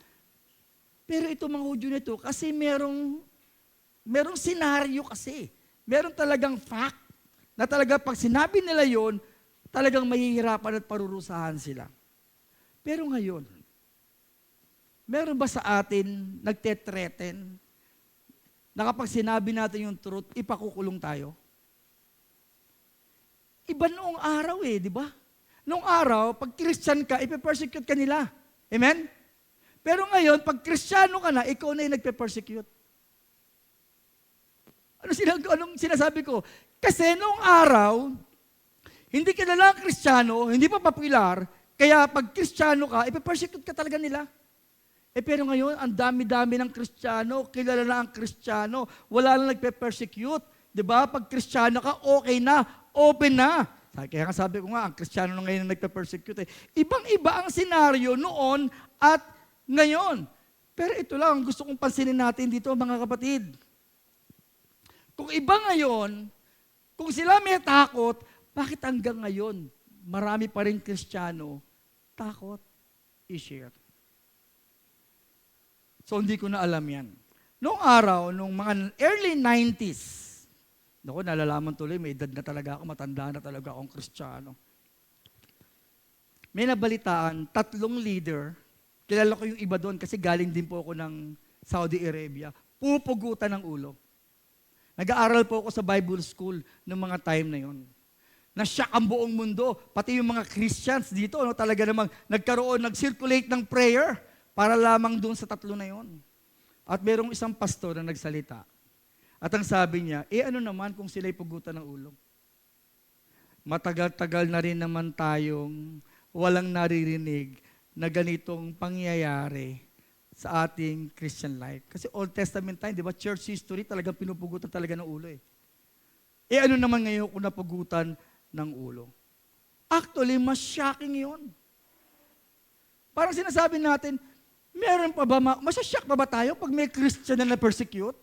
Pero ito mga Hudyo nito, kasi merong senaryo kasi. Meron talagang fact na talaga pag sinabi nila yon, talagang mahihirapan at parurusahan sila. Pero ngayon, meron ba sa atin nagtetreten na kapag sinabi natin yung truth, ipakukulong tayo? Iba noong araw di ba? Noong araw, pag Christian ka, ipe-persecute ka nila. Amen? Pero ngayon, pag Kristiyano ka na, ikaw na yung nagpe-persecute. Anong sinasabi ko? Kasi noong araw, hindi ka na lang Kristiyano, hindi pa popular, kaya pag Kristiyano ka, ipe-persecute ka talaga nila. Pero ngayon, ang dami-dami ng Kristiyano, kilala na ang Kristiyano, wala lang nagpe-persecute. Diba? Pag Kristiyano ka, okay na, open na. Kaya nga sabi ko nga, ang Kristiyano na ngayon nagpe-persecute. Ibang-iba ang senaryo noon at ngayon. Pero ito lang, gusto kong pansinin natin dito, mga kapatid. Kung iba ngayon, kung sila may takot, bakit hanggang ngayon, marami pa rin Kristiyano, takot i-share? So, hindi ko na alam yan. Noong araw, noong mga early 90s, naku, nalalaman tuloy, may edad na talaga ako, matanda na talaga akong Kristiyano. May nabalitaan, 3 leader, kilala ko yung iba doon kasi galing din po ako ng Saudi Arabia, pupugutan ng ulo. Nag-aaral po ako sa Bible School noong mga time na yon. Na-shock ang buong mundo, pati yung mga Christians dito, talaga namang nag-circulate ng prayer para lamang doon sa 3 na yon. At merong isang pastor na nagsalita. At ang sabi niya, ano naman kung sila'y pugutan ng ulo? Matagal-tagal na rin naman tayong walang naririnig na ganitong pangyayari sa ating Christian life. Kasi Old Testament time, di ba, church history, talagang pinupugutan talaga ng ulo ano naman ngayon kung napugutan ng ulo? Actually, mas shocking yun. Parang sinasabi natin, meron pa ba, masashock pa ba tayo pag may Christian na persecute?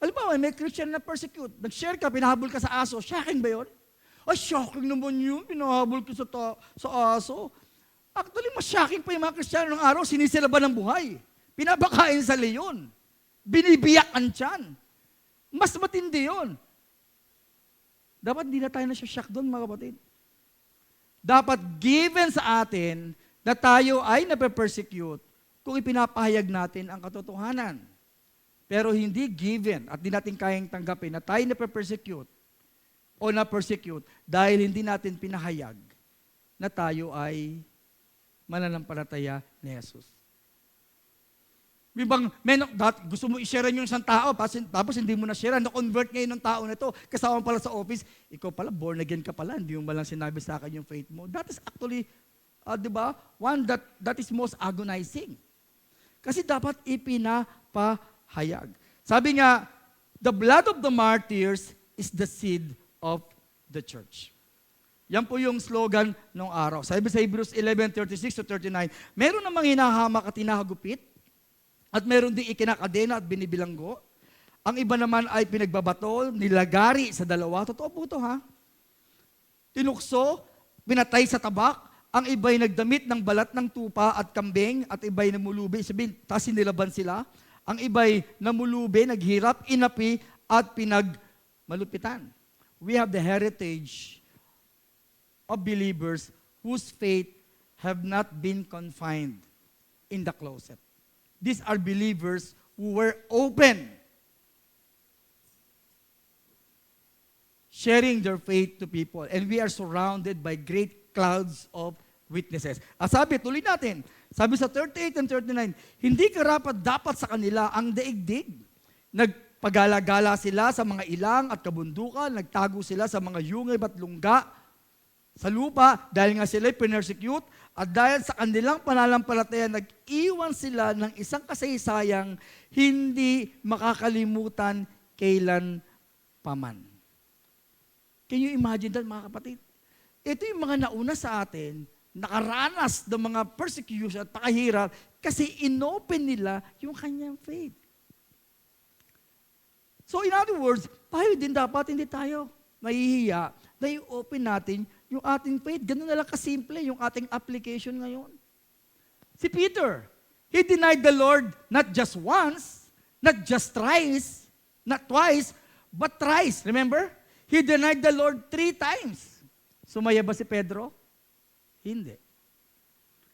Alam mo, may Christian na persecute. Nag-share ka, pinahabol ka sa aso. Shocking ba yun? Ay, shocking naman yun. Pinahabol ka sa aso. Actually, mas shocking pa yung mga Kristiyano ng araw. Sinisilaban ng buhay. Pinabakain sa leon. Binibiyak ang tiyan. Mas matindi yun. Dapat hindi na tayo na-shock doon, mga kapatid. Dapat given sa atin na tayo ay nape-persecute kung ipinapahayag natin ang katotohanan. Pero hindi given at di natin kayang tanggapin na tayo na-persecute o na-persecute dahil hindi natin pinahayag na tayo ay mananampalataya ni Jesus. Gusto mo i-share yung isang tao, tapos hindi mo na-share, na-convert ngayon ng tao na ito, kasama pala sa office, ikaw pala, born again ka pala, hindi mo malang sinabi sa akin yung faith mo. That is actually, di ba, one that is most agonizing. Kasi dapat ipinapahayag. Sabi nga, the blood of the martyrs is the seed of the church. Yan po yung slogan ng araw. Sabi sa Hebrews 11:36-39, meron namang hinahamak at hinahagupit, at meron din ikinakadena at binibilanggo. Ang iba naman ay pinagbabatol, nilagari sa 2. Totoo po ito, ha? Tinukso, pinatay sa tabak, ang iba'y nagdamit ng balat ng tupa at kambing, at iba'y namulubi, sabihin, tas sinilaban sila. Ang iba'y namulubi, naghirap, inapi, at pinagmalupitan. We have the heritage of believers whose faith have not been confined in the closet. These are believers who were open, sharing their faith to people. And we are surrounded by great clouds of witnesses. Sabi, tuloy natin. Sabi sa 38 and 39, hindi karapat-dapat sa kanila ang daigdig. Nagpagala-gala sila sa mga ilang at kabundukan, nagtago sila sa mga yungib at lungga. sa lupa dahil nga sila'y pinersecute at dahil sa kanilang pananampalataya, nag-iwan sila ng isang kasaysayang hindi makakalimutan kailan paman. Can you imagine that, mga kapatid? Ito yung mga nauna sa atin, nakaranas ng mga persecution at pakahirap kasi inopen nila yung kanyang faith. So in other words, tayo din dapat hindi tayo mahihiya na i-open natin yung ating faith. Ganun na lang kasimple yung ating application ngayon. Si Peter, he denied the Lord not just once, not just thrice, not twice, but thrice. Remember? He denied the Lord 3 times. Sumaya ba si Pedro? Hindi.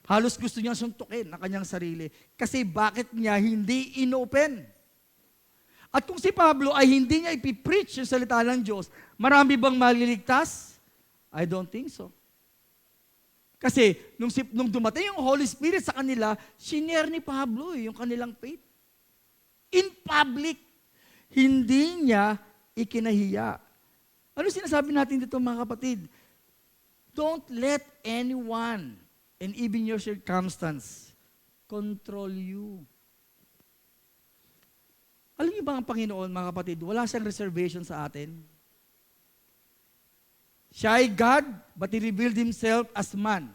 Halos gusto niyang suntukin ang kanyang sarili. Kasi bakit niya hindi inopen? At kung si Pablo ay hindi niya ipipreach yung salita ng Diyos, marami bang maliligtas? I don't think so. Kasi nung dumating yung Holy Spirit sa kanila, shinare ni Pablo yung kanilang faith. In public, hindi niya ikinahiya. Ano sinasabi natin dito, mga kapatid? Don't let anyone, and even your circumstance, control you. Alam niyo ba ang Panginoon, mga kapatid, wala siyang reservation sa atin. Siya ay God, but He revealed Himself as man.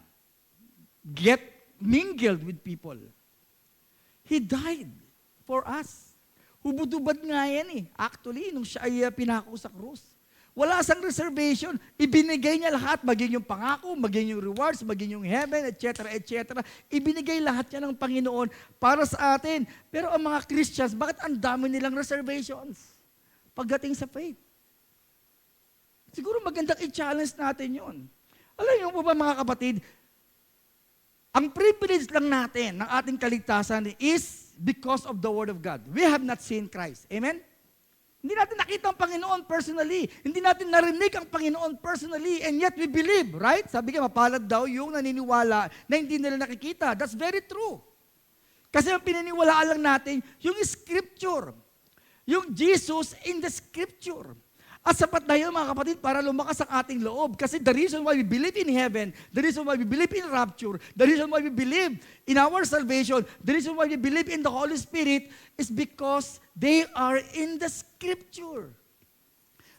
Get mingled with people. He died for us. Hubad-hubad nga yan eh. Actually, nung siya ay pinako sa krus. Wala siyang reservation. Ibinigay niya lahat, maging yung pangako, maging yung rewards, maging yung heaven, etc., etc. Ibinigay lahat niya ng Panginoon para sa atin. Pero ang mga Christians, bakit ang dami nilang reservations pagdating sa faith? Siguro magandang i-challenge natin yon. Alam niyo po ba, mga kapatid, ang privilege lang natin ng ating kaligtasan is because of the Word of God. We have not seen Christ. Amen? Hindi natin nakita ang Panginoon personally. Hindi natin narinig ang Panginoon personally, and yet we believe, right? Sabi nga, mapalad daw yung naniniwala na hindi nila nakikita. That's very true. Kasi ang pinaniwalaan lang natin, yung Scripture. Yung Jesus in the Scripture. At sapat na yun, mga kapatid, para lumakas ang ating loob. Kasi the reason why we believe in heaven, the reason why we believe in rapture, the reason why we believe in our salvation, the reason why we believe in the Holy Spirit is because they are in the Scripture.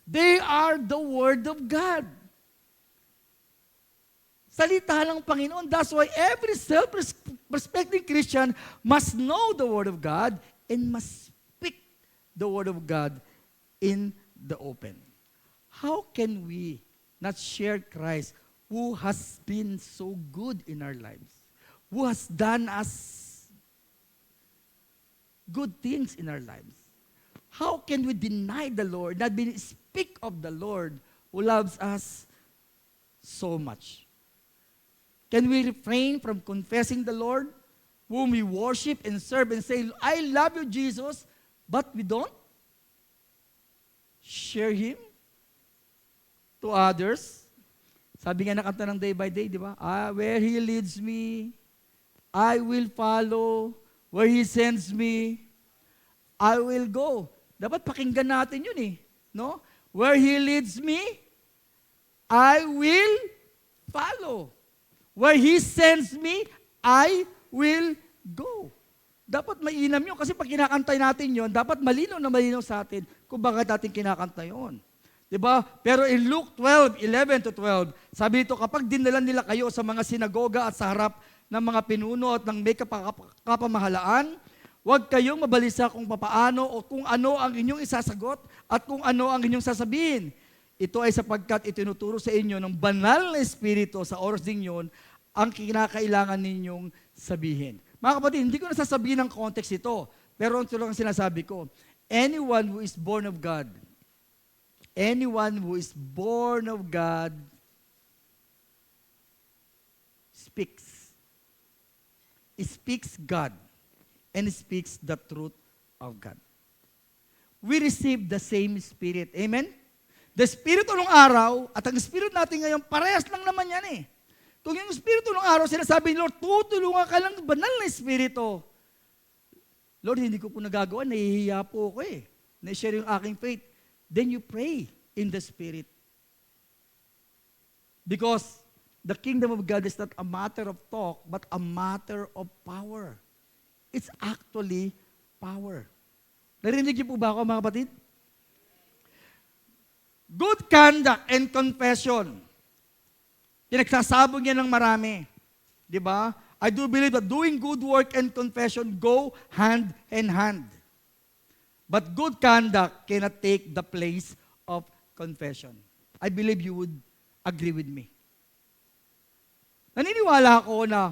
They are the Word of God. Salita ng Panginoon. That's why every self-respecting Christian must know the Word of God and must speak the Word of God in the open. How can we not share Christ who has been so good in our lives? Who has done us good things in our lives? How can we deny the Lord, not speak of the Lord who loves us so much? Can we refrain from confessing the Lord whom we worship and serve and say, I love you, Jesus, but we don't share Him to others? Sabi nga na kanta ng Day by Day, di ba? Where He leads me, I will follow. Where He sends me, I will go. Dapat pakinggan natin yun eh. No? Where He leads me, I will follow. Where He sends me, I will go. Dapat mainam yun kasi pag kinakantay natin yun, dapat malinaw na malinaw sa atin kung bakit natin kinakanta yun. Diba? Pero in Luke 12:11-12, sabi ito, kapag dinala nila kayo sa mga sinagoga at sa harap ng mga pinuno at ng may kapamahalaan, huwag kayong mabalisa kung papaano o kung ano ang inyong isasagot at kung ano ang inyong sasabihin. Ito ay sapagkat itinuturo sa inyo ng banal na Espiritu sa oras din yun ang kinakailangan ninyong sabihin. Mga kapatid, hindi ko nasasabihin ng context ito, pero ito lang ang sinasabi ko. Anyone who is born of God, speaks. Speaks God and speaks the truth of God. We receive the same Spirit. Amen? The Spirit nung araw at ang Spirit natin ngayon, parehas lang naman yan eh. Kung yung Espiritu ng araw, sinasabi ni Lord, tutulungan ka lang banal na Espiritu. Lord, hindi ko po nagagawa, nahihiya po ako eh. Na-share yung aking faith. Then you pray in the Spirit. Because the kingdom of God is not a matter of talk, but a matter of power. It's actually power. Narinig niyo po ba ako, mga kapatid? Good conduct and confession. Pinagsasabog niya ng marami. Di ba? I do believe that doing good work and confession go hand in hand. But good conduct cannot take the place of confession. I believe you would agree with me. Naniniwala ako na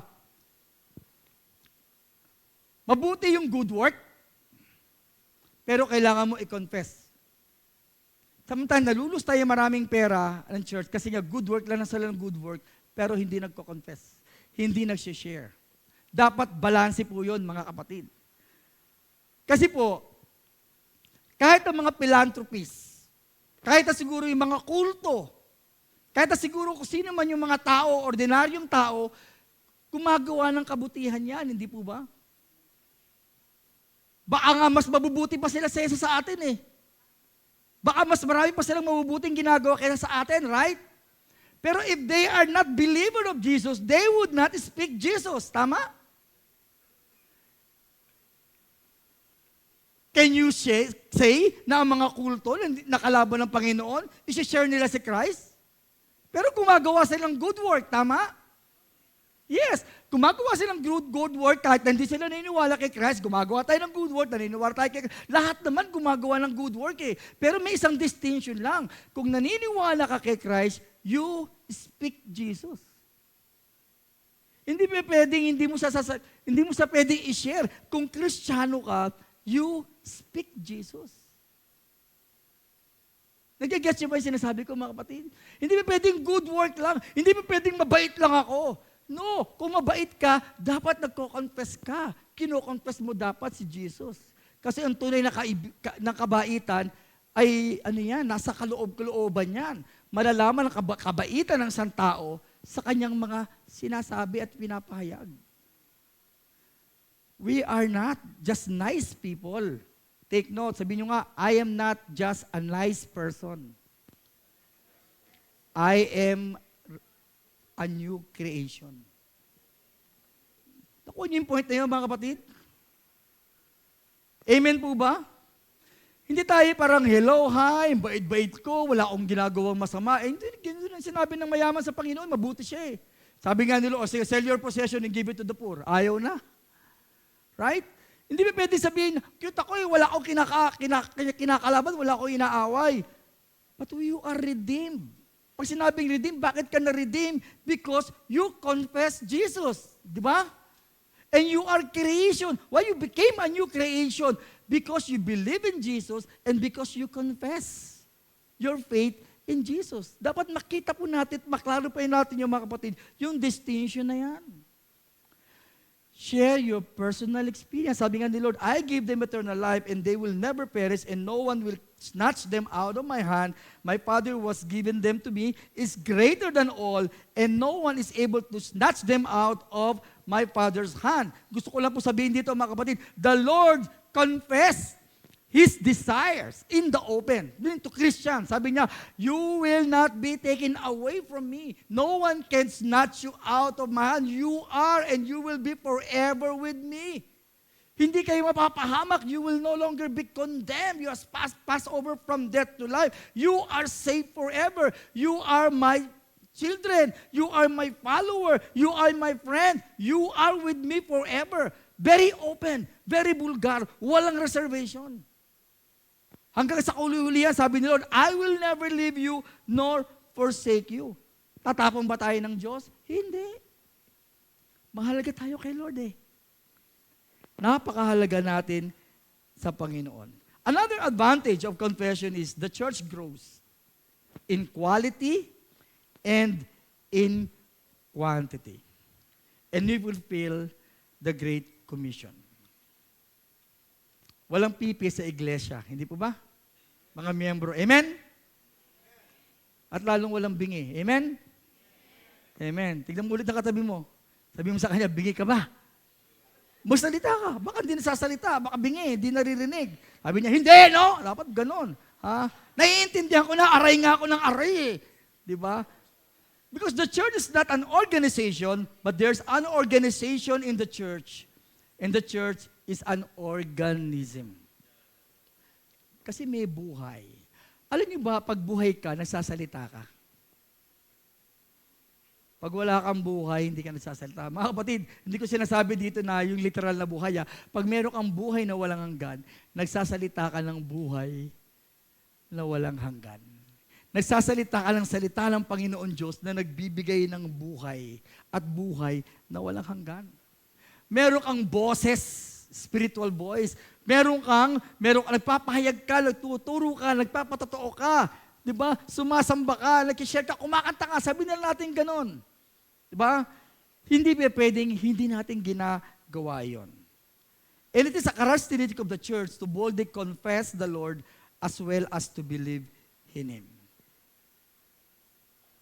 mabuti yung good work, pero kailangan mo i-confess. Sometimes nalulus tayo maraming pera ng church kasi nga good work lang na sila ng good work, pero hindi nagko-confess, hindi nag-share. Dapat balanse po yun, mga kapatid. Kasi po, kahit ang mga philanthropists, kahit na siguro yung mga kulto, kahit na siguro kung sino man yung mga tao, ordinaryong tao, gumagawa ng kabutihan yan, hindi po ba? Baka nga mas mabubuti pa sila sa atin eh. Baka mas marami pa silang mabubuting ginagawa kaysa sa atin, right? Pero if they are not believer of Jesus, they would not speak Jesus. Tama? Can you say na ang mga kulto na kalaban ng Panginoon, isi-share nila si Christ? Pero gumagawa silang good work, tama? Yes, gumagawa silang good work kahit hindi sila naniniwala kay Christ, gumagawa tayo ng good work, naniniwala tayo kay Christ. Lahat naman gumagawa ng good work eh. Pero may isang distinction lang. Kung naniniwala ka kay Christ, you speak Jesus. Hindi mo sa pwedeng i-share. Kung Kristiyano ka, you speak Jesus. Nag-gets niyo ba yung sinasabi ko, mga kapatid? Hindi ba pwedeng good work lang? Hindi ba pwedeng mabait lang ako? No, kung mabait ka, dapat nagko-confess ka. Kino-confess mo dapat si Jesus. Kasi ang tunay na kabaitan ay, nasa kaloob-kalooban yan. Malalaman ang kabaitan ng isang tao sa kanyang mga sinasabi at pinapahayag. We are not just nice people. Take note, sabihin nyo nga, I am not just a nice person. I am a new creation. Nakuha niyo yung point na yun, mga kapatid? Amen po ba? Hindi tayo parang, hello, hi, bait-bait ko, wala akong ginagawang masama. Hindi, ganun ang sinabi ng mayaman sa Panginoon, mabuti siya eh. Sabi nga nila, sige, sell your possession and give it to the poor. Ayaw na. Right? Hindi ba pwede sabihin, cute ako eh, wala akong kinakalaban, wala akong inaaway. But you are redeemed. Pag sinabing redeem, bakit ka na-redeem? Because you confess Jesus. Di ba? And you are creation. Why you became a new creation? Because you believe in Jesus and because you confess your faith in Jesus. Dapat makita po natin, maklaro pa natin yung mga kapatid, yung distinction na yan. Share your personal experience. Sabi nga ni Lord, I give them eternal life and they will never perish and no one will snatch them out of my hand. My Father was given them to me is greater than all and no one is able to snatch them out of my Father's hand. Gusto ko lang po sabihin dito, mga kapatid, the Lord confessed His desires in the open. To Christian, sabi niya, you will not be taken away from me. No one can snatch you out of my hand. You are and you will be forever with me. Hindi kayo mapapahamak. You will no longer be condemned. You have passed over from death to life. You are safe forever. You are my children. You are my follower. You are my friend. You are with me forever. Very open, very vulgar, walang reservation. Hanggang sa kauli-ulihan, sabi ni Lord, I will never leave you nor forsake you. Tatapon ba tayo ng Diyos? Hindi. Mahalaga tayo kay Lord eh. Napakahalaga natin sa Panginoon. Another advantage of confession is the church grows in quality and in quantity. And we fulfill the Great Commission. Walang pipi sa iglesia. Hindi po ba? Mga miyembro. Amen? At lalong walang bingi. Amen? Amen. Tignan mo ulit ang katabi mo. Sabi mo sa kanya, bingi ka ba? Magsalita ka. Baka hindi nasasalita. Baka bingi. Hindi naririnig. Sabi niya, hindi, no? Dapat ganon. Ha? Naiintindihan ko na. Aray nga ako ng aray eh. Di ba? Because the church is not an organization, but there's an organization in the church. And the church is an organism. Kasi may buhay. Alam niyo ba, pag buhay ka, nagsasalita ka. Pag wala kang buhay, hindi ka nagsasalita. Mga kapatid, hindi ko sinasabi dito na yung literal na buhay. Pag meron kang buhay na walang hanggan, nagsasalita ka ng buhay na walang hanggan. Nagsasalita ka ng salita ng Panginoon Diyos na nagbibigay ng buhay at buhay na walang hanggan. Meron kang boses, spiritual voice. Meron kang nagpapahayag ka, nagtuturo ka, nagpapatotoo ka. Diba? Sumasamba ka, nag-share ka, kumakanta ka, sabi na natin ganon. Diba? Hindi pwedeng hindi natin ginagawa yon. And it is a characteristic of the church to boldly confess the Lord as well as to believe in Him.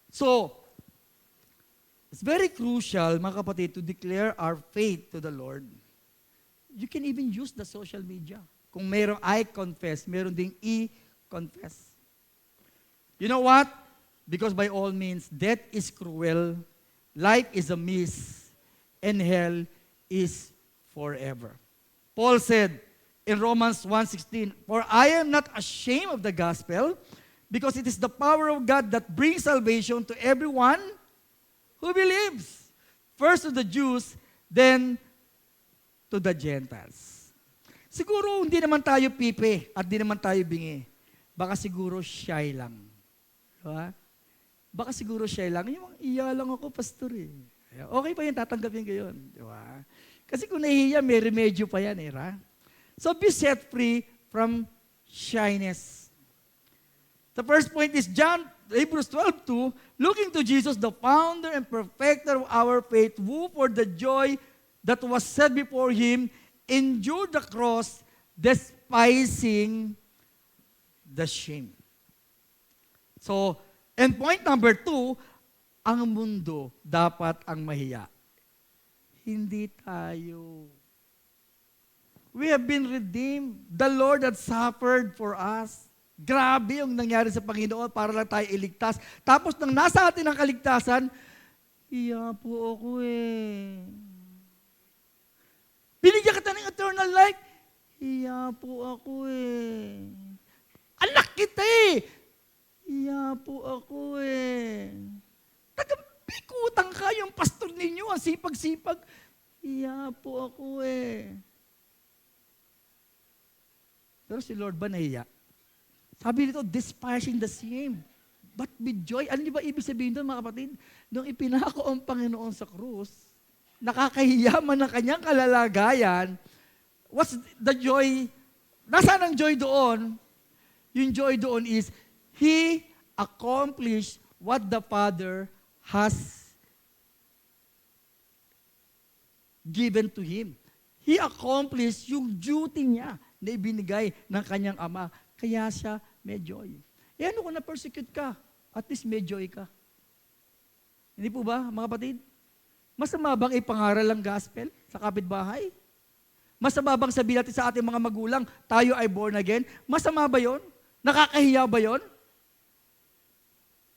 So, it's very crucial, mga kapatid, to declare our faith to the Lord. You can even use the social media. Kung mayroong I confess, mayroong ding I-confess. You know what? Because by all means, death is cruel, life is a mist, and hell is forever. Paul said in Romans 1:16, "For I am not ashamed of the gospel, because it is the power of God that brings salvation to everyone who believes. First to the Jews, then to the Gentiles." Siguro hindi naman tayo pipe at hindi naman tayo bingi. Baka siguro shy lang. Diba? Baka siguro shy lang. Yung iya lang ako, pastor eh. Okay pa yun, tatanggapin ko yun. Diba? Kasi kung nahihiya, may remedyo pa yan eh. So be set free from shyness. The first point is Hebrews 12:2, looking to Jesus, the founder and perfecter of our faith, who for the joy that was set before Him, endured the cross, despising the shame. So, and point number 2, ang mundo dapat ang mahiya. Hindi tayo. We have been redeemed. The Lord had suffered for us. Grabe yung nangyari sa Panginoon para lang tayo iligtas. Tapos nang nasa atin ang kaligtasan, iya po ako eh. Binigyan kita ng eternal life, iya po ako eh. Anak kita eh, iya po ako eh. Tagapikutang ka yung pastor ninyo, ang sipag-sipag, iya po ako eh. Pero si Lord ba nahiya? Sabi dito, despising the shame, but with joy. Ano ba ibig sabihin doon, mga kapatid? Nung ipinako ang Panginoon sa krus, nakakahiyaman ng kanyang kalalagayan, what's the joy? Nasaan ang joy doon? Yung joy doon is, He accomplished what the Father has given to Him. He accomplished yung duty niya na ibinigay ng kanyang Ama. Kaya siya may joy. E ano kung na-persecute ka? At least may joy ka. Hindi po ba, mga kapatid? Masama bang ipangaral ang gospel sa kapitbahay? Masama bang sabihin natin sa ating mga magulang, tayo ay born again? Masama ba yon? Nakakahiya ba yon?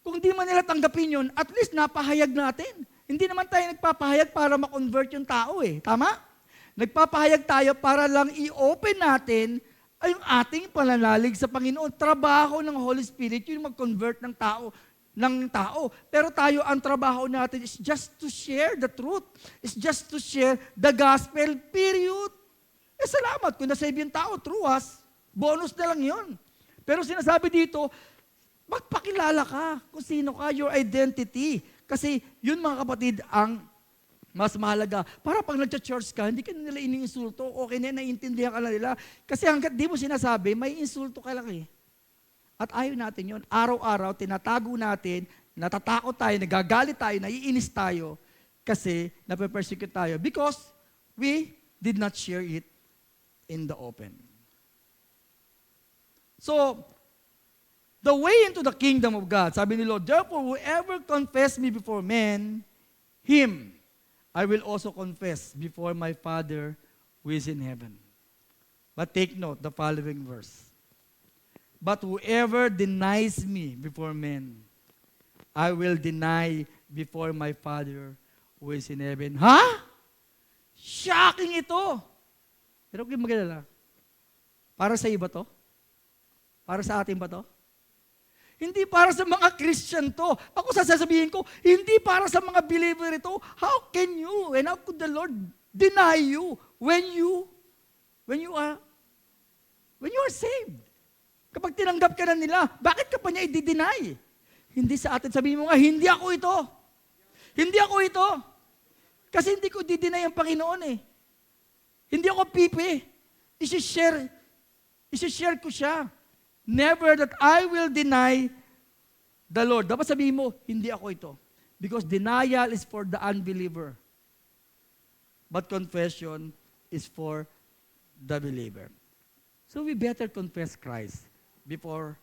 Kung di man nila tanggapin yun, at least napahayag natin. Hindi naman tayo nagpapahayag para ma-convert yung tao eh. Tama? Nagpapahayag tayo para lang i-open natin ay yung ating pananalig sa Panginoon. Trabaho ng Holy Spirit, yung mag-convert ng tao. Pero tayo, ang trabaho natin is just to share the truth. It's just to share the gospel, period. Salamat kung nasave yung tao through us. Bonus na lang yun. Pero sinasabi dito, magpakilala ka kung sino ka, your identity. Kasi yun, mga kapatid, ang mas mahalaga. Para pag nag-church ka, hindi ka nila iniinsulto, okay na, naiintindihan ka na nila. Kasi hanggat di mo sinasabi, may insulto ka lang eh. At ayaw natin yun. Araw-araw, tinatago natin, natatakot tayo, nagagalit tayo, naiinis tayo, kasi nape-persecute tayo. Because we did not share it in the open. So, the way into the kingdom of God, sabi ni Lord, therefore, whoever confess me before men, him I will also confess before my Father who is in heaven. But take note, the following verse. But whoever denies me before men, I will deny before my Father who is in heaven. Ha? Shocking ito! Pero kung magalala, para sa iba to? Para sa atin ba to? Hindi para sa mga Christian to. Ako sasabihin ko, hindi para sa mga believer ito. How can you and how could the Lord deny you when you are saved? Kapag tinanggap ka na nila, bakit ka pa niya i-deny? Hindi sa atin. Sabihin mo nga, hindi ako ito. Hindi ako ito. Kasi hindi ko di-deny ang Panginoon eh. Hindi ako pipi. Isi-share ko siya. Never that I will deny the Lord. Dapat sabihin mo, hindi ako ito. Because denial is for the unbeliever. But confession is for the believer. So we better confess Christ before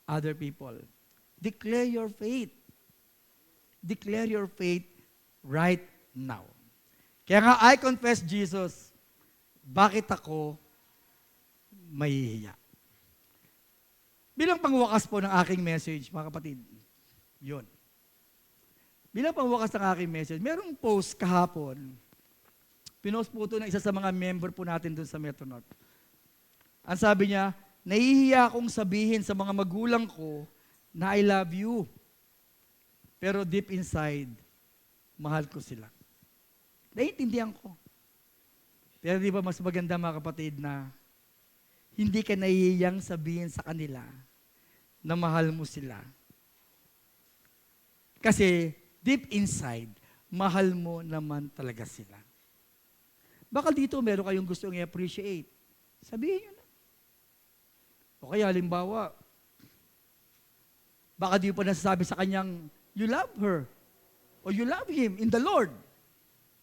other people. Declare your faith. Declare your faith right now. Kaya nga, I confess Jesus. Bakit ako mahihiya? Bilang pangwakas po ng aking message, mga kapatid, yun. Bilang pangwakas ng aking message, merong post kahapon, pinost po ito ng isa sa mga member po natin doon sa Metronorth. Ang sabi niya, nahihiya akong sabihin sa mga magulang ko na I love you. Pero deep inside, mahal ko sila. Naiintindihan ko. Pero di ba mas maganda mga kapatid na hindi ka nahihiyang sabihin sa kanila na mahal mo sila. Kasi deep inside, mahal mo naman talaga sila. Baka dito meron kayong gustong i-appreciate. Sabihin nyo na. O kaya halimbawa, baka di pa nasasabi sa kanyang, you love her. O you love him in the Lord.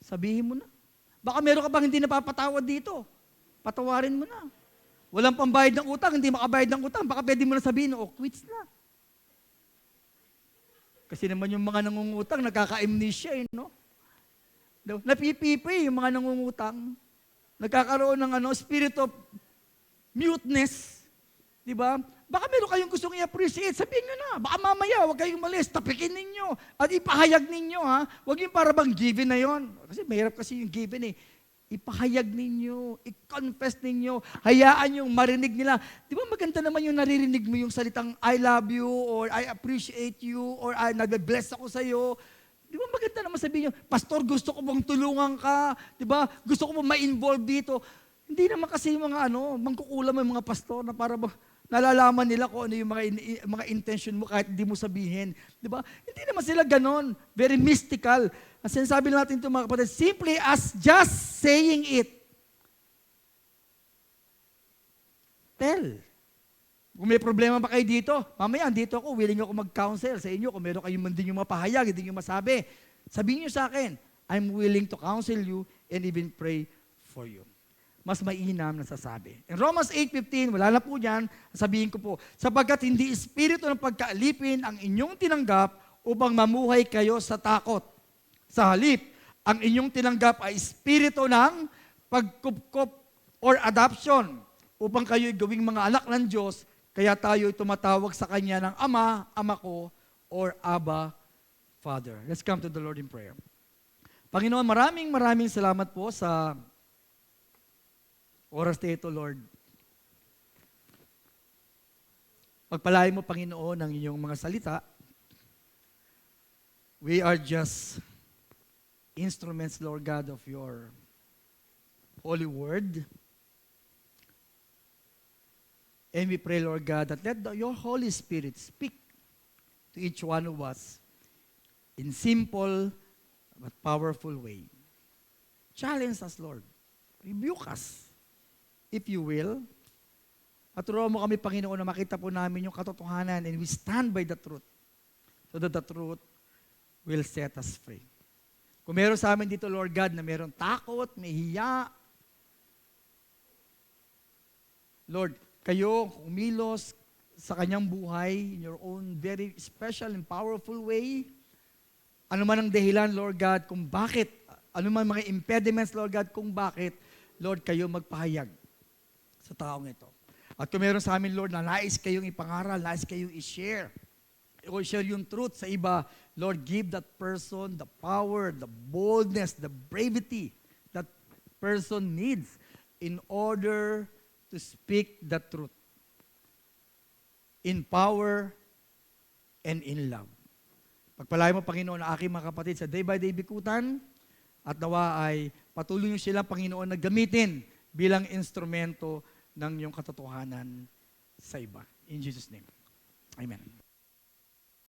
Sabihin mo na. Baka meron ka bang hindi napapatawad dito. Patawarin mo na. Walang pambayad ng utang, hindi makabayad ng utang, baka pwede mo na sabihin, quits na. Kasi naman yung mga nangungutang, nagkaka-amnesia, no? Napipipi yung mga nangungutang. Nagkakaroon ng spirit of muteness. Di ba? Baka meron kayong gustong i-appreciate, sabihin nyo na. Baka mamaya, huwag kayong malis, tapikin ninyo. At ipahayag ninyo, ha? Huwag yung para bang given na yon. Kasi mahirap kasi yung given eh. Ipahayag ninyo, i-confess ninyo, hayaan yung marinig nila. Di ba maganda naman yung naririnig mo yung salitang I love you, or I appreciate you, or I nagbe-bless ako sa iyo. Di ba maganda naman sabihin nyo, Pastor, gusto ko bang tulungan ka? Di ba? Gusto ko bang ma-involve dito? Hindi naman kasi yung mga mangkukulam yung mga pastor na para ba, nalalaman nila kung ano yung mga intention mo kahit hindi mo sabihin. Di ba? Hindi naman sila ganon. Very mystical. Ang sinasabi natin ito mga kapatid, simply as just saying it. Tell. Kung may problema pa kayo dito, mamaya dito ako, willing ako mag-counsel sa inyo. Kung meron kayong hindi nyo mapahayag, hindi nyo masabi, sabihin nyo sa akin, I'm willing to counsel you and even pray for you. Mas mainam na sasabi. In Romans 8:15, wala na po dyan, sabihin ko po, sapagkat hindi espiritu ng pagkaalipin ang inyong tinanggap upang mamuhay kayo sa takot. Sa halip, ang inyong tinanggap ay espiritu ng pagkupkop or adoption upang kayo'y gawing mga anak ng Diyos, kaya tayo'y tumatawag sa Kanya ng Ama, Ama ko, or Abba, Father. Let's come to the Lord in prayer. Panginoon, maraming salamat po sa oras na ito, Lord. Pagpalain mo, Panginoon, ang inyong mga salita. We are just instruments, Lord God, of your holy word. And we pray, Lord God, that let your Holy Spirit speak to each one of us in simple but powerful way. Challenge us, Lord. Rebuke us, if you will. At turuan mo kami, Panginoon, na makita po namin yung katotohanan and we stand by the truth so that the truth will set us free. Kung meron sa amin dito, Lord God, na meron takot, may hiya, Lord, kayo umilos sa kanyang buhay in your own very special and powerful way. Ano man ang dahilan, Lord God, kung bakit, ano man mga impediments, Lord God, kung bakit, Lord, kayo magpahayag sa taong ito. At kung meron sa amin, Lord, na nais kayong ipangaral, nais kayong i-share, o i-share yung truth sa iba, Lord, give that person the power, the boldness, the bravery that person needs in order to speak the truth in power and in love. Pagpalain mo, Panginoon, ang aking mga kapatid sa Day by Day Bikutan, at nawa ay patuloy niyo sila, Panginoon, na gamitin bilang instrumento ng iyong katotohanan sa iba. In Jesus' name. Amen.